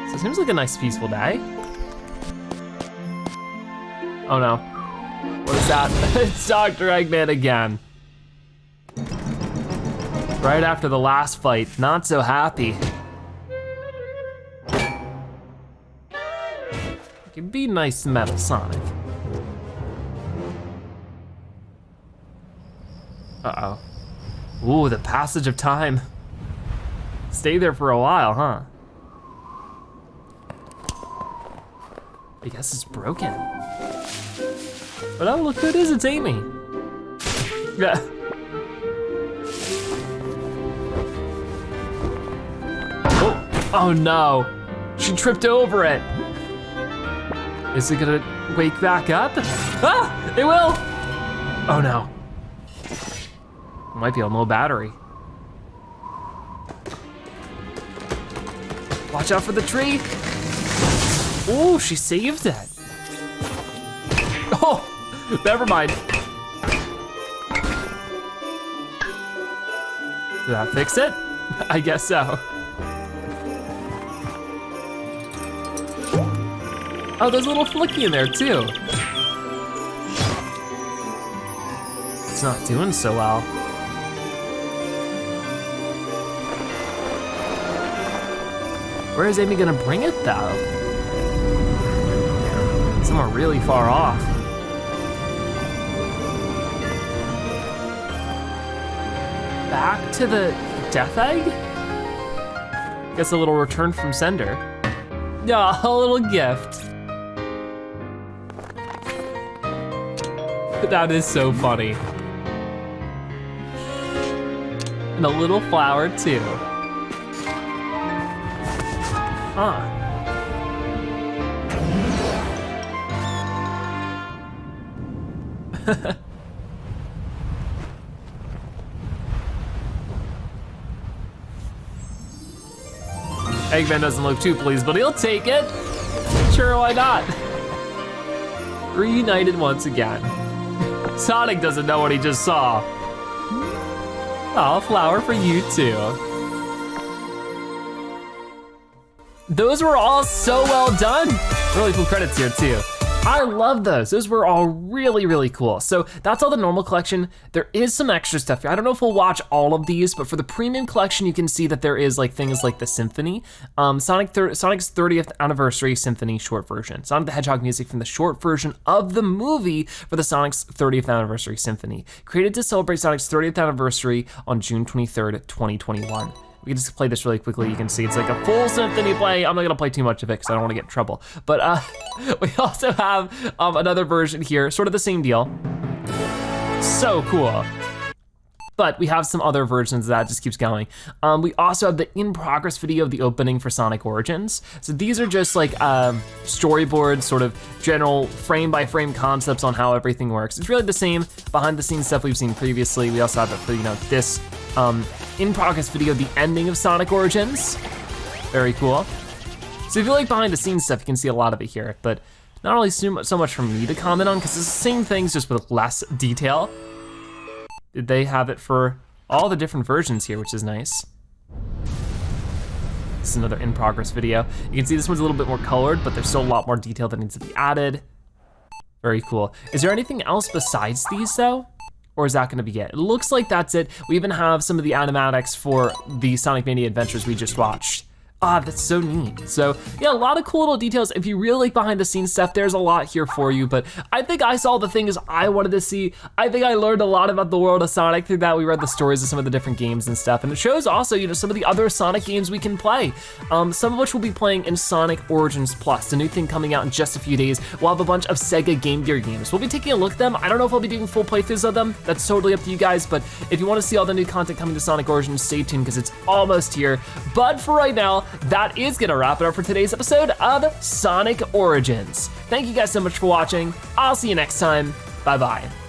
[SPEAKER 1] So it seems like a nice peaceful day. Oh no. What is that? It's Dr. Eggman again. Right after the last fight, not so happy. You can be nice, Metal Sonic. Uh-oh. Ooh, the passage of time. Stay there for a while, huh? I guess it's broken. But oh, look who it is, it's Amy. Yeah. Oh no, she tripped over it. Is it gonna wake back up? Ah, it will. Oh no. Might be on low battery. Watch out for the tree. Oh, she saved it. Oh, never mind. Did that fix it? I guess so. Oh, there's a little flicky in there too. It's not doing so well. Where is Amy gonna bring it though? Somewhere really far off. Back to the Death Egg? Guess a little return from sender. Yeah, a little gift. That is so funny. And a little flower too. Huh. Eggman doesn't look too pleased, but he'll take it. Sure, why not? Reunited once again. Sonic doesn't know what he just saw. Oh, a flower for you too. Those were all so well done. Really cool credits here too. I love those. Those were all really, really cool. So that's all the normal collection. There is some extra stuff here. I don't know if we'll watch all of these, but for the premium collection, you can see that there is like things like the symphony, Sonic's 30th anniversary symphony short version, Sonic the Hedgehog music from the short version of the movie for the Sonic's 30th anniversary symphony, created to celebrate Sonic's 30th anniversary on June 23rd, 2021. We can just play this really quickly. You can see it's like a full symphony play. I'm not gonna play too much of it because I don't wanna get in trouble. But we also have another version here, sort of the same deal. So cool. But we have some other versions that just keeps going. We also have the in-progress video of the opening for Sonic Origins. So these are just like storyboards, sort of general frame-by-frame concepts on how everything works. It's really the same behind-the-scenes stuff we've seen previously. We also have it for, this in-progress video, the ending of Sonic Origins. Very cool. So if you like behind-the-scenes stuff, you can see a lot of it here, but not really so much for me to comment on, because it's the same things, just with less detail. They have it for all the different versions here, which is nice. This is another in-progress video. You can see this one's a little bit more colored, but there's still a lot more detail that needs to be added. Very cool. Is there anything else besides these though? Or is that gonna be it? It looks like that's it. We even have some of the animatics for the Sonic Mania adventures we just watched. Ah, that's so neat. So yeah, a lot of cool little details. If you really like behind the scenes stuff, there's a lot here for you, but I think I saw the things I wanted to see. I think I learned a lot about the world of Sonic through that. We read the stories of some of the different games and stuff, and it shows also, some of the other Sonic games we can play. Some of which we'll be playing in Sonic Origins Plus, the new thing coming out in just a few days. We'll have a bunch of Sega Game Gear games. We'll be taking a look at them. I don't know if I'll be doing full playthroughs of them. That's totally up to you guys, but if you wanna see all the new content coming to Sonic Origins, stay tuned, because it's almost here. But for right now, that is gonna wrap it up for today's episode of Sonic Origins. Thank you guys so much for watching. I'll see you next time. Bye-bye.